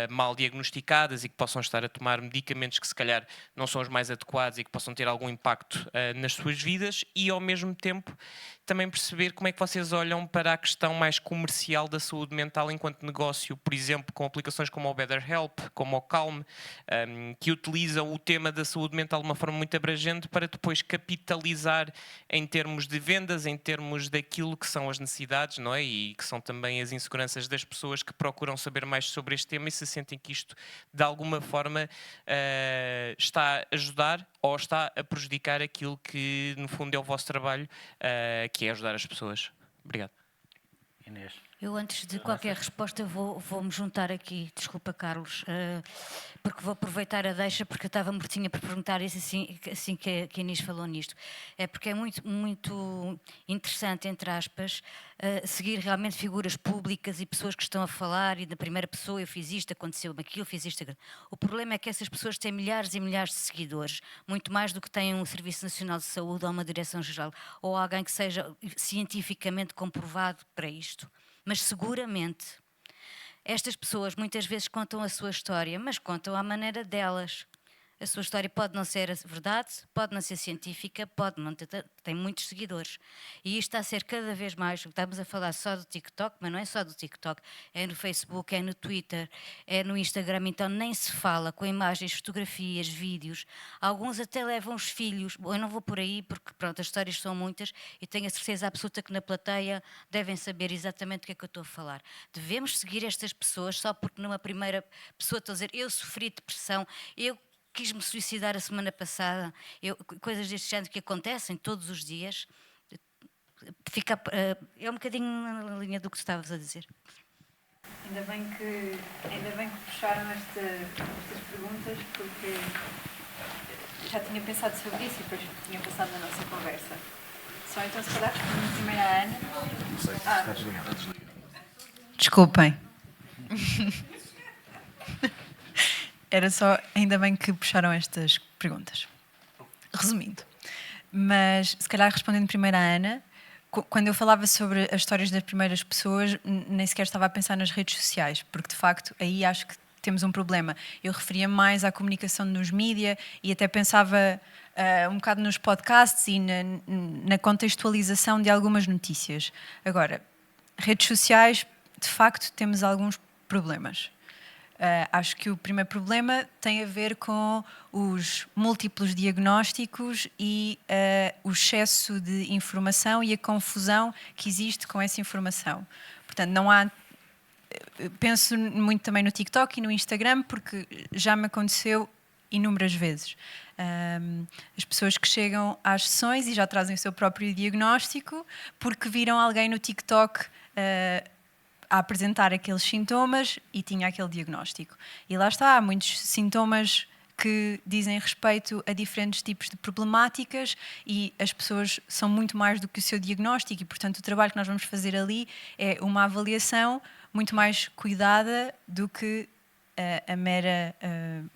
mal diagnosticadas e que possam estar a tomar medicamentos que se calhar não são os mais adequados e que possam ter algum impacto nas suas vidas, e ao mesmo tempo também perceber como é que vocês olham para a questão mais comercial da saúde mental enquanto negócio, por exemplo, com aplicações como o BetterHelp, como o Calm, que utilizam o tema da saúde mental de uma forma muito abrangente para depois capitalizar em termos de vendas, em termos daquilo que são as necessidades, não é? E que são também as inseguranças das pessoas que procuram saber mais sobre este tema e se sentem que isto de alguma forma está a ajudar ou está a prejudicar aquilo que no fundo é o vosso trabalho, que é ajudar as pessoas. Obrigado. Inês. Eu, antes de qualquer resposta, vou-me juntar aqui. Desculpa, Carlos, porque vou aproveitar a deixa, porque eu estava mortinha para perguntar isso assim que a Inês falou nisto. É porque é muito, muito interessante, entre aspas, seguir realmente figuras públicas e pessoas que estão a falar e da primeira pessoa, eu fiz isto, aconteceu-me aquilo, fiz isto. O problema é que essas pessoas têm milhares e milhares de seguidores, muito mais do que têm um Serviço Nacional de Saúde ou uma Direção-Geral, ou alguém que seja cientificamente comprovado para isto. Mas seguramente estas pessoas muitas vezes contam a sua história, mas contam à maneira delas. A sua história pode não ser a verdade, pode não ser científica, pode não ter, tem muitos seguidores. E isto está a ser cada vez mais, estamos a falar só do TikTok, mas não é só do TikTok, é no Facebook, é no Twitter, é no Instagram, então nem se fala com imagens, fotografias, vídeos. Alguns até levam os filhos, eu não vou por aí porque pronto, as histórias são muitas e tenho a certeza absoluta que na plateia devem saber exatamente o que é que eu estou a falar. Devemos seguir estas pessoas só porque numa primeira pessoa estou a dizer eu sofri depressão, eu quis-me suicidar a semana passada, coisas deste género que acontecem todos os dias, é um bocadinho na linha do que estavas a dizer. Ainda bem que puxaram estas perguntas, porque já tinha pensado sobre isso e depois tinha passado na nossa conversa. Só então, se calhar, respondo primeiro à Ana. Está desligado. Desculpem. Era só, ainda bem que puxaram estas perguntas. Resumindo. Mas, se calhar, respondendo primeiro à Ana, quando eu falava sobre as histórias das primeiras pessoas, nem sequer estava a pensar nas redes sociais, porque, de facto, aí acho que temos um problema. Eu referia mais à comunicação nos mídia e até pensava um bocado nos podcasts e na contextualização de algumas notícias. Agora, redes sociais, de facto, temos alguns problemas. Acho que o primeiro problema tem a ver com os múltiplos diagnósticos e o excesso de informação e a confusão que existe com essa informação. Portanto, não há... Penso muito também no TikTok e no Instagram, porque já me aconteceu inúmeras vezes. As pessoas que chegam às sessões e já trazem o seu próprio diagnóstico porque viram alguém no TikTok a apresentar aqueles sintomas e tinha aquele diagnóstico. E lá está, há muitos sintomas que dizem respeito a diferentes tipos de problemáticas e as pessoas são muito mais do que o seu diagnóstico e, portanto, o trabalho que nós vamos fazer ali é uma avaliação muito mais cuidada do que a mera,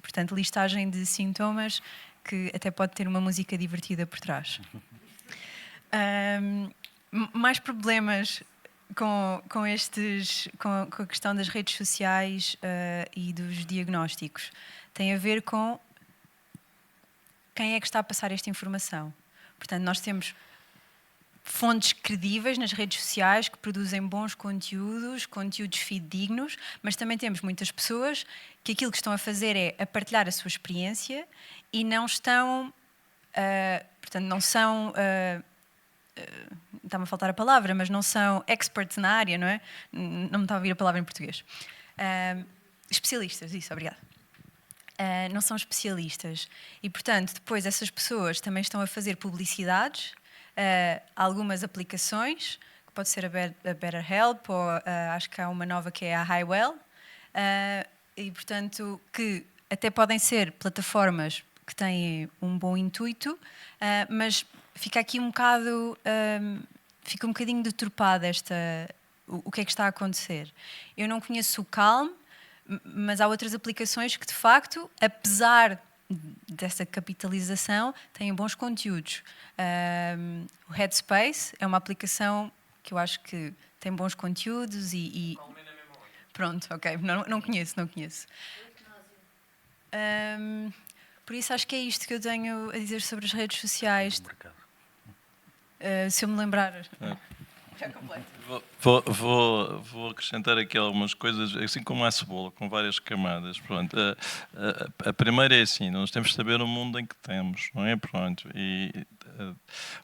portanto, listagem de sintomas que até pode ter uma música divertida por trás. Mais problemas com a questão das redes sociais e dos diagnósticos. Tem a ver com quem é que está a passar esta informação. Portanto, nós temos fontes credíveis nas redes sociais que produzem bons conteúdos fidedignos, mas também temos muitas pessoas que aquilo que estão a fazer é a partilhar a sua experiência e não estão, portanto, não são... está-me a faltar a palavra, mas não são experts na área, não é? Não me está a vir a palavra em português. Especialistas, isso, obrigada. Não são especialistas. E, portanto, depois essas pessoas também estão a fazer publicidades, algumas aplicações, que pode ser a BetterHelp, ou acho que há uma nova que é a Highwell, e, portanto, que até podem ser plataformas que têm um bom intuito, mas fica aqui um bocado, fica um bocadinho deturpada o que é que está a acontecer. Eu não conheço o Calm, mas há outras aplicações que, de facto, apesar dessa capitalização, têm bons conteúdos. O Headspace é uma aplicação que eu acho que tem bons conteúdos e... Pronto, ok, não conheço. Por isso acho que é isto que eu tenho a dizer sobre as redes sociais. Se eu me lembrar... Já completo. Vou acrescentar aqui algumas coisas, assim como a cebola, com várias camadas. Pronto, a primeira é assim, nós temos de saber o mundo em que temos, não é? Pronto, e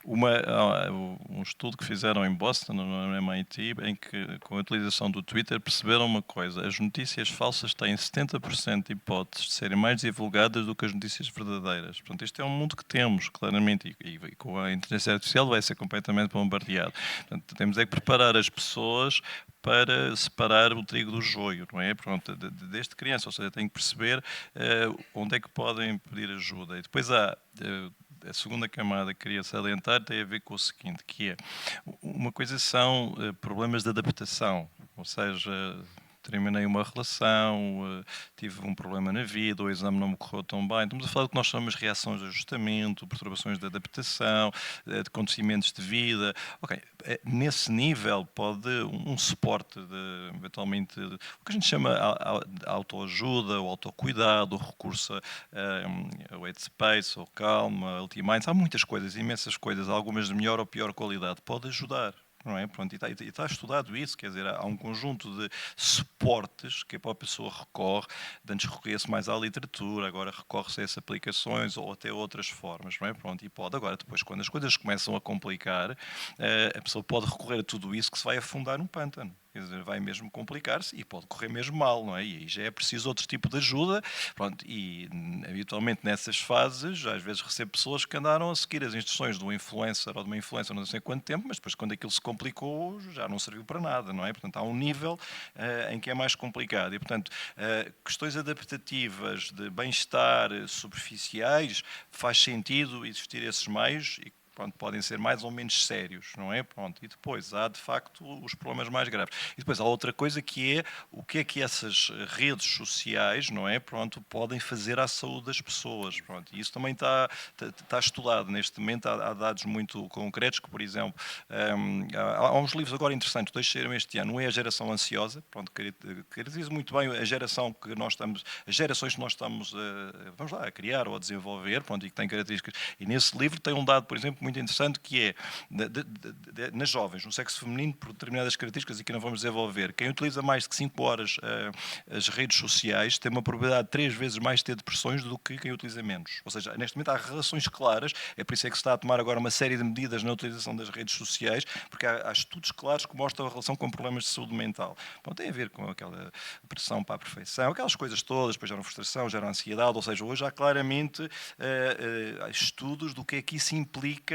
um estudo que fizeram em Boston, no MIT, em que, com a utilização do Twitter, perceberam uma coisa: as notícias falsas têm 70% de hipóteses de serem mais divulgadas do que as notícias verdadeiras. Portanto, este é um mundo que temos, claramente, e com a inteligência artificial vai ser completamente bombardeado. Portanto, temos é que preparar as pessoas para separar o trigo do joio, não é? Pronto, desde criança, ou seja, têm que perceber onde é que podem pedir ajuda. E depois há... A segunda camada que queria salientar tem a ver com o seguinte, que é, uma coisa são problemas de adaptação, ou seja, terminei uma relação, tive um problema na vida, o exame não me correu tão bem. Estamos a falar do que nós chamamos de reações de ajustamento, perturbações de adaptação, de acontecimentos de vida. Ok, nesse nível pode um suporte, eventualmente, o que a gente chama de autoajuda, ou autocuidado, o recurso ao Headspace, ao Calm, ao Ultiminds, há muitas coisas, imensas coisas, algumas de melhor ou pior qualidade, pode ajudar. Não é? Pronto, e está estudado isso, quer dizer, há um conjunto de suportes que a própria pessoa recorre, antes recorria-se mais à literatura, agora recorre-se a essas aplicações ou até outras formas, não é? Pronto, e pode agora, depois, quando as coisas começam a complicar, a pessoa pode recorrer a tudo isso que se vai afundar num pântano. Quer dizer, vai mesmo complicar-se e pode correr mesmo mal, não é? E aí já é preciso outro tipo de ajuda. Pronto, e habitualmente nessas fases, às vezes recebo pessoas que andaram a seguir as instruções de um influencer ou de uma influencer não sei quanto tempo, mas depois quando aquilo se complicou já não serviu para nada, não é? Portanto, há um nível em que é mais complicado. E, portanto, questões adaptativas de bem-estar superficiais, faz sentido existir esses meios e pronto, podem ser mais ou menos sérios, não é? Pronto, e depois há, de facto, os problemas mais graves. E depois há outra coisa que é o que é que essas redes sociais, não é? Pronto, podem fazer à saúde das pessoas. Pronto, e isso também está estudado. Neste momento há dados muito concretos que, por exemplo, há uns livros agora interessantes, dois saíram este ano. Um é A Geração Ansiosa, pronto, caracteriza muito bem a geração que nós estamos, as gerações que nós estamos, vamos lá, a criar ou a desenvolver, pronto, e que têm características. E nesse livro tem um dado, por exemplo, muito interessante, que é nas jovens, no sexo feminino, por determinadas características e que não vamos desenvolver, quem utiliza mais de 5 horas as redes sociais tem uma probabilidade de 3 vezes mais de ter depressões do que quem utiliza menos. Ou seja, neste momento há relações claras, é por isso é que se está a tomar agora uma série de medidas na utilização das redes sociais, porque há estudos claros que mostram a relação com problemas de saúde mental. Bom, tem a ver com aquela pressão para a perfeição, aquelas coisas todas, depois geram frustração, geram ansiedade, ou seja, hoje há claramente estudos do que é que isso implica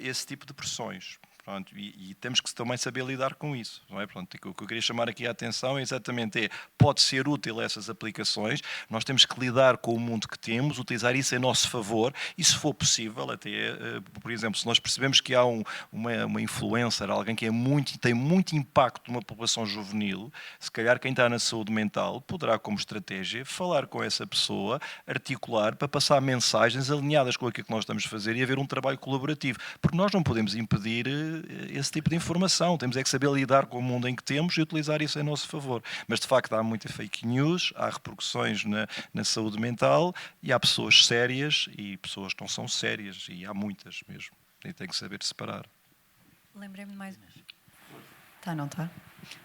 esse tipo de pressões. Pronto, e temos que também saber lidar com isso, não é? Pronto, o que eu queria chamar aqui a atenção é exatamente pode ser útil essas aplicações, nós temos que lidar com o mundo que temos, utilizar isso em nosso favor e, se for possível, até, por exemplo, se nós percebemos que há uma influencer, alguém que tem muito impacto numa população juvenil, se calhar quem está na saúde mental poderá, como estratégia, falar com essa pessoa, articular para passar mensagens alinhadas com aquilo que nós estamos a fazer e haver um trabalho colaborativo, porque nós não podemos impedir esse tipo de informação. Temos é que saber lidar com o mundo em que temos e utilizar isso em nosso favor. Mas, de facto, há muita fake news, há repercussões na saúde mental e há pessoas sérias e pessoas que não são sérias, e há muitas mesmo. E tem que saber separar. Lembrei-me de mais... Não está?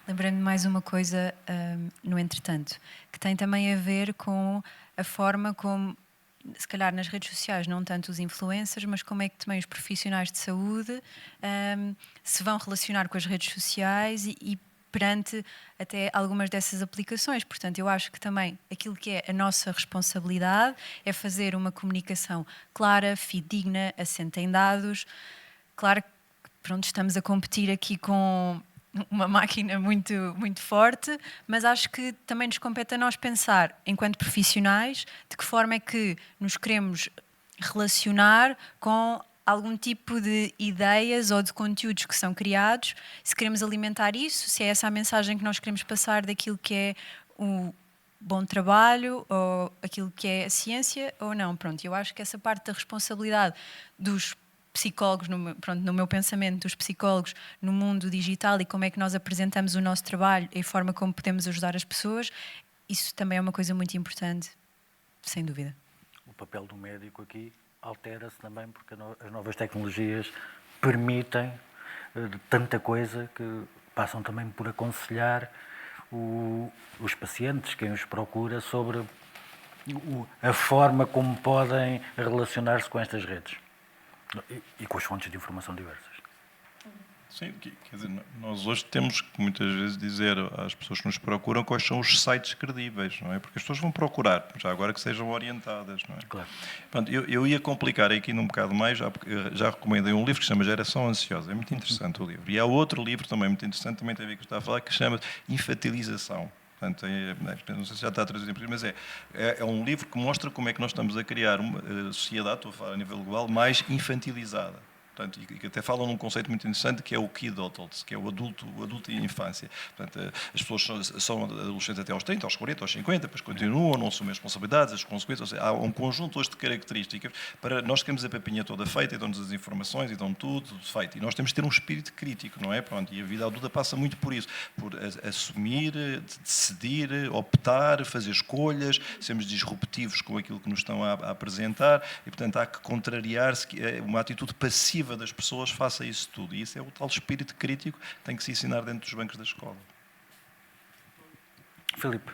Lembrei-me de mais uma coisa, no entretanto, que tem também a ver com a forma como, se calhar nas redes sociais, não tanto os influencers, mas como é que também os profissionais de saúde se vão relacionar com as redes sociais e perante até algumas dessas aplicações. Portanto, eu acho que também aquilo que é a nossa responsabilidade é fazer uma comunicação clara, fidedigna, assente em dados. Claro que pronto, estamos a competir aqui com uma máquina muito, muito forte, mas acho que também nos compete a nós pensar, enquanto profissionais, de que forma é que nos queremos relacionar com algum tipo de ideias ou de conteúdos que são criados, se queremos alimentar isso, se é essa a mensagem que nós queremos passar daquilo que é o bom trabalho ou aquilo que é a ciência ou não. Pronto, eu acho que essa parte da responsabilidade dos psicólogos, no meu pensamento, dos psicólogos no mundo digital e como é que nós apresentamos o nosso trabalho e a forma como podemos ajudar as pessoas, isso também é uma coisa muito importante, sem dúvida. O papel do médico aqui altera-se também porque as novas tecnologias permitem tanta coisa que passam também por aconselhar os pacientes, quem os procura, sobre a forma como podem relacionar-se com estas redes. E com as fontes de informação diversas. Sim, quer dizer, nós hoje temos que muitas vezes dizer às pessoas que nos procuram quais são os sites credíveis, não é? Porque as pessoas vão procurar, já agora que sejam orientadas, não é? Claro. Pronto, eu ia complicar aqui um bocado mais, já recomendei um livro que se chama Geração Ansiosa, é muito interessante o livro. E há outro livro também muito interessante, também tem a ver com o que está a falar, que se chama Infantilização. Portanto, não sei se já está traduzido em português, mas é um livro que mostra como é que nós estamos a criar uma sociedade, estou a falar a nível global, mais infantilizada. Portanto, e que até falam num conceito muito interessante que é o kid adult, que é o adulto e a infância. Portanto, as pessoas são adolescentes até aos 30, aos 40, aos 50, depois continuam, não assumem as responsabilidades, as consequências. Ou seja, há um conjunto hoje de características para nós queremos a papinha toda feita, e dão-nos as informações, e dão tudo feito. E nós temos de ter um espírito crítico, não é? Pronto, e a vida adulta passa muito por isso, por assumir, decidir, optar, fazer escolhas, sermos disruptivos com aquilo que nos estão a apresentar, e portanto há que contrariar-se, uma atitude passiva das pessoas faça isso tudo. E isso é o tal espírito crítico que tem que se ensinar dentro dos bancos da escola. Filipe.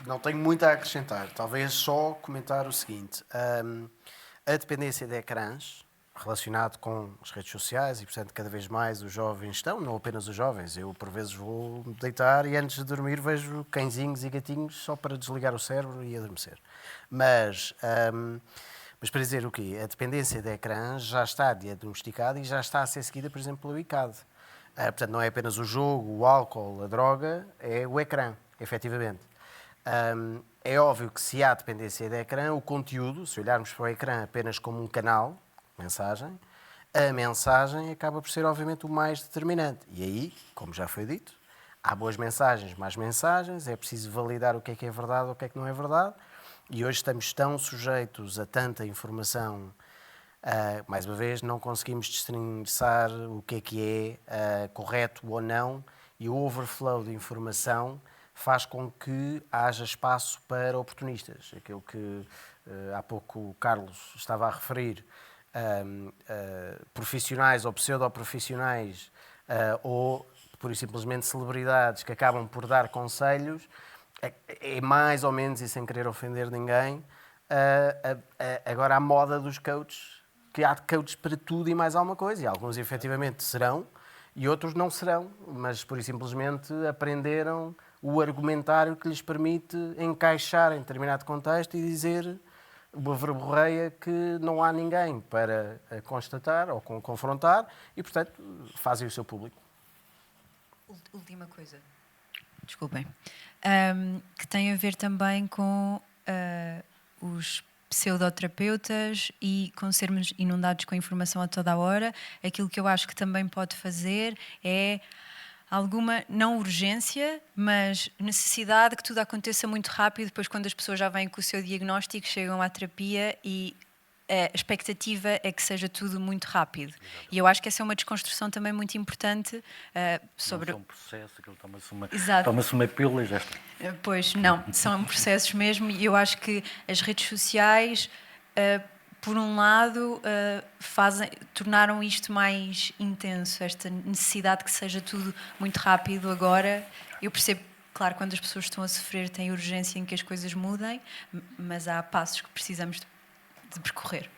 Não tenho muito a acrescentar. Talvez só comentar o seguinte. A dependência de ecrãs relacionado com as redes sociais e, portanto, cada vez mais os jovens estão, não apenas os jovens. Eu, por vezes, vou me deitar e antes de dormir vejo cãezinhos e gatinhos só para desligar o cérebro e adormecer. Mas para dizer o quê? A dependência de ecrã já está diagnosticada e já está a ser seguida, por exemplo, pelo ICAD. Portanto, não é apenas o jogo, o álcool, a droga, é o ecrã, efetivamente. É óbvio que se há dependência de ecrã, o conteúdo, se olharmos para o ecrã apenas como um canal, mensagem, a mensagem acaba por ser, obviamente, o mais determinante. E aí, como já foi dito, há boas mensagens, más mensagens, é preciso validar o que é verdade ou o que é que não é verdade. E hoje estamos tão sujeitos a tanta informação, mais uma vez, não conseguimos distinguir o que é correto ou não, e o overflow de informação faz com que haja espaço para oportunistas. Aquilo que há pouco o Carlos estava a referir, profissionais ou pseudo-profissionais ou, pura e simplesmente, celebridades que acabam por dar conselhos, é mais ou menos, e sem querer ofender ninguém, agora a moda dos coaches, que há coaches para tudo e mais alguma coisa, e alguns efetivamente serão, e outros não serão, mas pura e simplesmente aprenderam o argumentário que lhes permite encaixar em determinado contexto e dizer uma verborreia que não há ninguém para constatar ou confrontar e, portanto, fazem o seu público. Última coisa, desculpem, que tem a ver também com os pseudoterapeutas e com sermos inundados com informação a toda a hora. Aquilo que eu acho que também pode fazer é alguma, não urgência, mas necessidade que tudo aconteça muito rápido. Depois, quando as pessoas já vêm com o seu diagnóstico, chegam à terapia e a expectativa é que seja tudo muito rápido. Exatamente. E eu acho que essa é uma desconstrução também muito importante sobre... Não são processos, aquilo toma-se uma pílula e já está. Pois, não, são processos mesmo, e eu acho que as redes sociais, por um lado, tornaram isto mais intenso, esta necessidade que seja tudo muito rápido agora. Eu percebo, claro, quando as pessoas estão a sofrer, têm urgência em que as coisas mudem, mas há passos que precisamos de percorrer.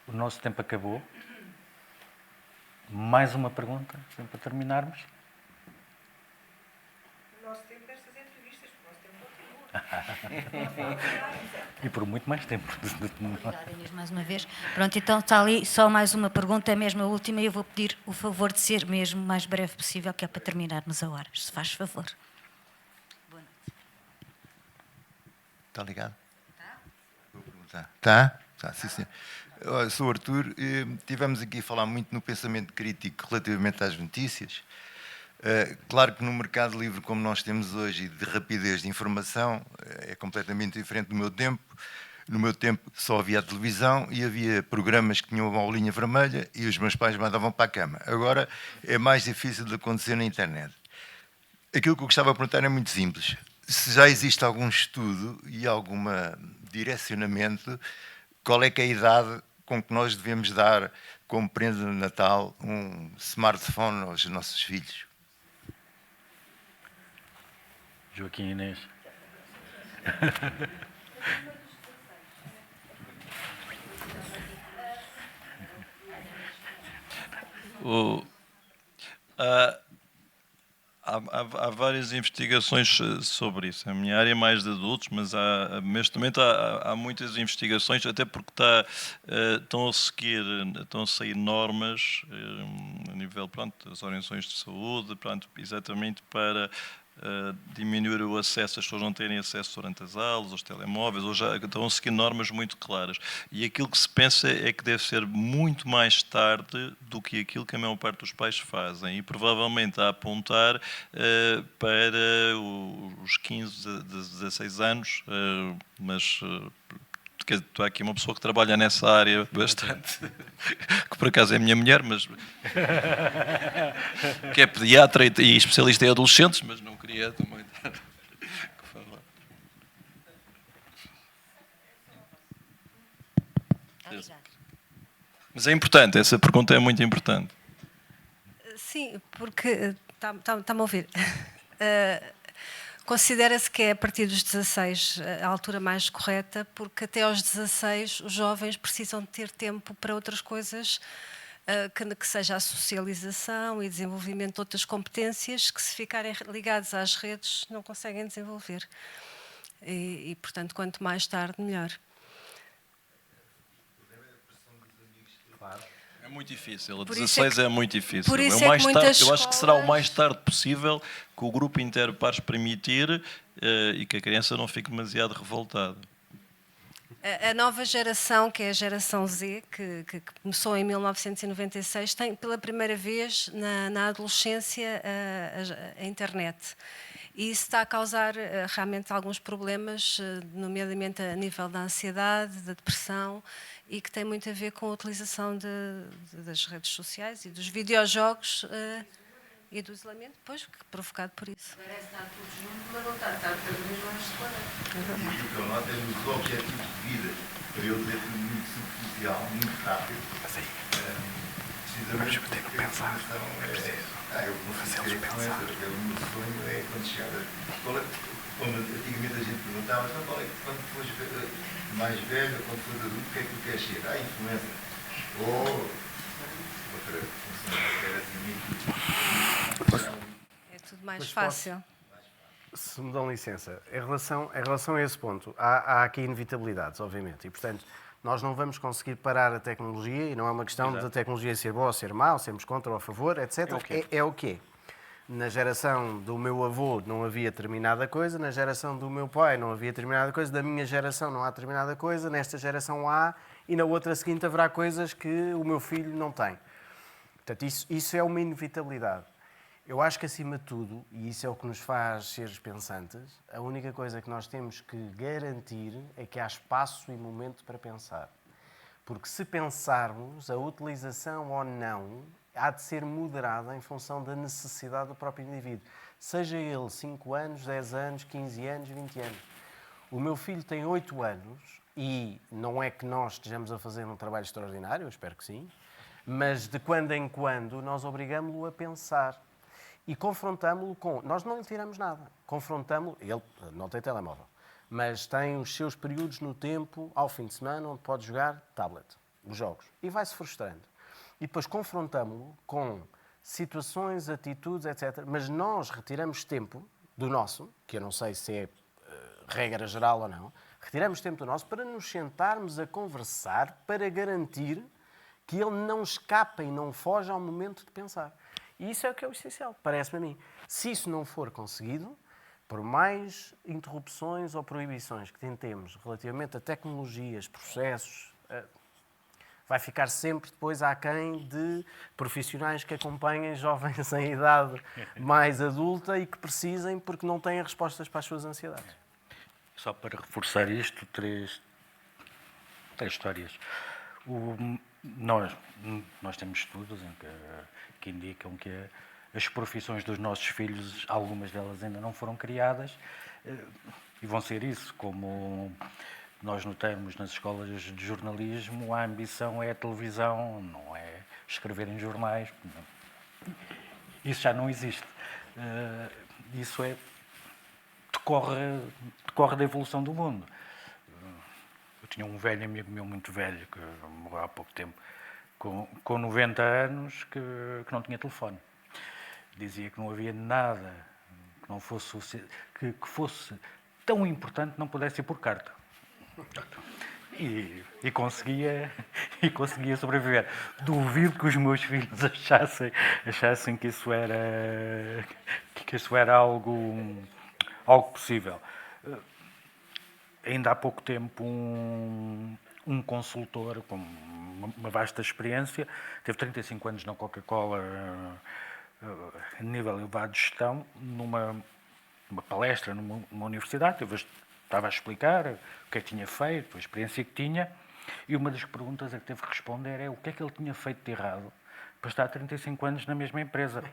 O nosso tempo acabou. Mais uma pergunta, para terminarmos. O nosso tempo destas entrevistas, o nosso tempo continua. E por muito mais tempo. Obrigada, Inês, mais uma vez. Pronto, então está ali só mais uma pergunta, mesmo a última, e eu vou pedir o favor de ser mesmo o mais breve possível, que é para terminarmos a hora, se faz favor. Boa noite. Está ligado? Vou perguntar. Está? Está, sim, sim. Sou Artur. Tivemos aqui a falar muito no pensamento crítico relativamente às notícias. Claro que no mercado livre como nós temos hoje, e de rapidez de informação, é completamente diferente do meu tempo. No meu tempo só havia a televisão e havia programas que tinham uma bolinha vermelha e os meus pais mandavam para a cama. Agora é mais difícil de acontecer na internet. Aquilo que eu gostava de perguntar é muito simples. Se já existe algum estudo e algum direcionamento, qual é que é a idade com que nós devemos dar como prenda de Natal um smartphone aos nossos filhos? Joaquim, Inês. Há várias investigações sobre isso. A minha área é mais de adultos, mas neste momento há muitas investigações, até porque estão a sair normas a nível, pronto, das orientações de saúde, pronto, exatamente para diminuir o acesso, as pessoas não terem acesso durante as aulas, aos telemóveis, ou já estão a seguir normas muito claras. E aquilo que se pensa é que deve ser muito mais tarde do que aquilo que a maior parte dos pais fazem, e provavelmente a apontar para os 15, 16 anos, mas... Estou aqui uma pessoa que trabalha nessa área bastante, que por acaso é a minha mulher, mas que é pediatra e especialista em adolescentes, mas não queria também falar. Mas é importante, essa pergunta é muito importante. Sim, porque está-me a ouvir. Considera-se que é a partir dos 16 a altura mais correta, porque até aos 16 os jovens precisam de ter tempo para outras coisas, que seja a socialização e desenvolvimento de outras competências que, se ficarem ligados às redes, não conseguem desenvolver. E portanto, quanto mais tarde, melhor. É muito difícil, a Por 16 é muito difícil. Por isso É o mais é que muitas tarde, eu acho que será o escolas- mais tarde possível que o grupo interpares permitir e que a criança não fique demasiado revoltada. A nova geração, que é a geração Z, que começou em 1996, tem pela primeira vez na adolescência a internet. E isso está a causar realmente alguns problemas, nomeadamente a nível da ansiedade, da depressão, e que tem muito a ver com a utilização das redes sociais e dos videojogos e do isolamento, depois, provocado por isso. Parece estar tudo junto, mas não está cada vez mais separado. O que eu noto é nos objetivos de vida, para eu dizer tudo muito superficial, muito rápido. Precisamente porque a questão é, eu vou fazer pensar. O meu sonho é quando chegar a escola, como antigamente a gente perguntava, então, quando fores mais velho, quando fores adulto, o que é que tu queres ser? Influencer. Ou outra função qualquer assim. É tudo mais Mas fácil. Se me dão licença, em relação a esse ponto, há aqui inevitabilidades, obviamente, e portanto nós não vamos conseguir parar a tecnologia, e não é uma questão da tecnologia ser boa ou ser má, ou sermos contra ou a favor, etc. É o que é. Na geração do meu avô não havia determinada coisa, na geração do meu pai não havia determinada coisa, da minha geração não há determinada coisa, nesta geração há, e na outra seguinte haverá coisas que o meu filho não tem. Portanto, isso é uma inevitabilidade. Eu acho que, acima de tudo, e isso é o que nos faz seres pensantes, a única coisa que nós temos que garantir é que há espaço e momento para pensar. Porque se pensarmos, a utilização ou não há de ser moderada em função da necessidade do próprio indivíduo. Seja ele 5 anos, 10 anos, 15 anos, 20 anos. O meu filho tem 8 anos e não é que nós estejamos a fazer um trabalho extraordinário, eu espero que sim, mas de quando em quando nós obrigamos-lo a pensar. E confrontamos-lo com... Nós não lhe tiramos nada. Confrontamos-lo... Ele não tem telemóvel, mas tem os seus períodos no tempo, ao fim de semana, onde pode jogar tablet, os jogos. E vai-se frustrando. E depois confrontamos-lo com situações, atitudes, etc. Mas nós retiramos tempo do nosso, que eu não sei se é regra geral ou não, retiramos tempo do nosso para nos sentarmos a conversar, para garantir que ele não escapa e não foge ao momento de pensar. E isso é o que é o essencial, parece-me a mim. Se isso não for conseguido, por mais interrupções ou proibições que tentemos relativamente a tecnologias, processos, vai ficar sempre depois aquém de profissionais que acompanhem jovens em idade mais adulta e que precisem porque não têm respostas para as suas ansiedades. Só para reforçar isto, três histórias. Nós temos estudos que indicam que as profissões dos nossos filhos, algumas delas ainda não foram criadas, e vão ser isso, como nós notamos nas escolas de jornalismo, a ambição é a televisão, não é escrever em jornais. Isso já não existe. Isso decorre da evolução do mundo. Eu tinha um velho amigo meu, muito velho, que morreu há pouco tempo, com 90 anos, que não tinha telefone. Dizia que não havia nada que não fosse, que fosse tão importante que não pudesse ir por carta. E conseguia sobreviver. Duvido que os meus filhos achassem que isso era algo possível. Ainda há pouco tempo um consultor com uma vasta experiência, teve 35 anos na Coca-Cola, a nível elevado de gestão, numa palestra numa universidade, estava a explicar o que é que tinha feito, a experiência que tinha, e uma das perguntas a que teve que responder é o que é que ele tinha feito de errado para estar 35 anos na mesma empresa.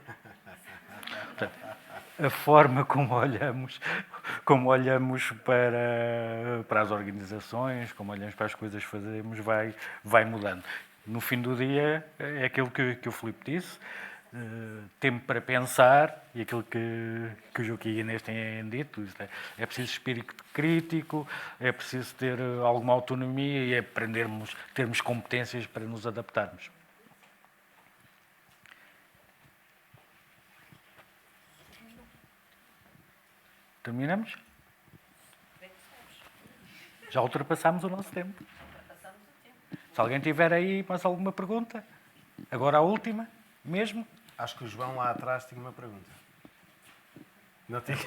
Portanto, a forma como olhamos para as organizações, como olhamos para as coisas que fazemos, vai mudando. No fim do dia, é aquilo que o Filipe disse, tempo para pensar, e aquilo que o Joaquim e a Inês têm dito, é preciso espírito crítico, é preciso ter alguma autonomia e aprendermos, termos competências para nos adaptarmos. Terminamos? Já ultrapassámos o nosso tempo. Se alguém tiver aí mais alguma pergunta, agora a última, mesmo. Acho que o João lá atrás tinha uma pergunta. Não tinha?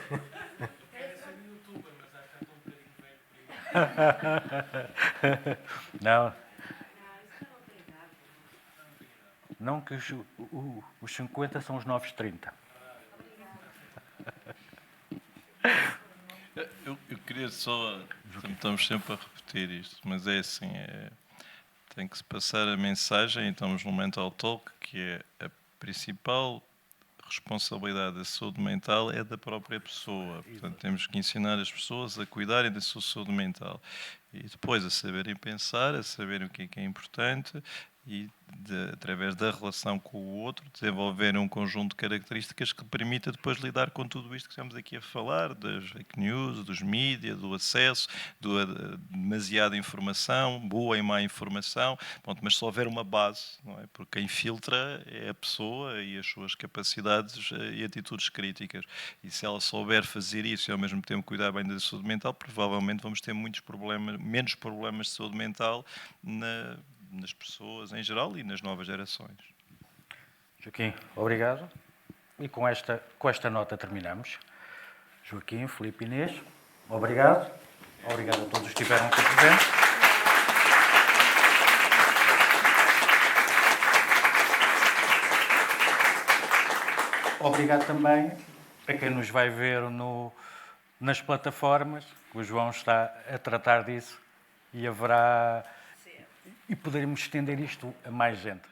Não. Não, que os 50 são os novos 30. Eu queria só... Estamos sempre a repetir isto, mas é assim, tem que se passar a mensagem, e estamos no Mental Talk, que é a principal responsabilidade da saúde mental é da própria pessoa. Portanto, temos que ensinar as pessoas a cuidarem da sua saúde mental e depois a saberem pensar, a saberem o que é importante e, através da relação com o outro, desenvolverem um conjunto de características que permita depois lidar com tudo isto que estamos aqui a falar, das fake news, dos mídias, do acesso, demasiada informação, boa e má informação, pronto, mas se houver uma base, não é? Porque quem filtra é a pessoa e as suas capacidades e atitudes críticas. E se ela souber fazer isso e ao mesmo tempo cuidar bem da saúde mental, provavelmente vamos ter menos problemas de saúde mental nas pessoas em geral e nas novas gerações. Joaquim, obrigado. E com esta nota terminamos. Joaquim, Filipe, Inês, obrigado. Obrigado a todos que estiveram aqui presentes. Obrigado também a quem nos vai ver nas plataformas. O João está a tratar disso e haverá... E poderemos estender isto a mais gente.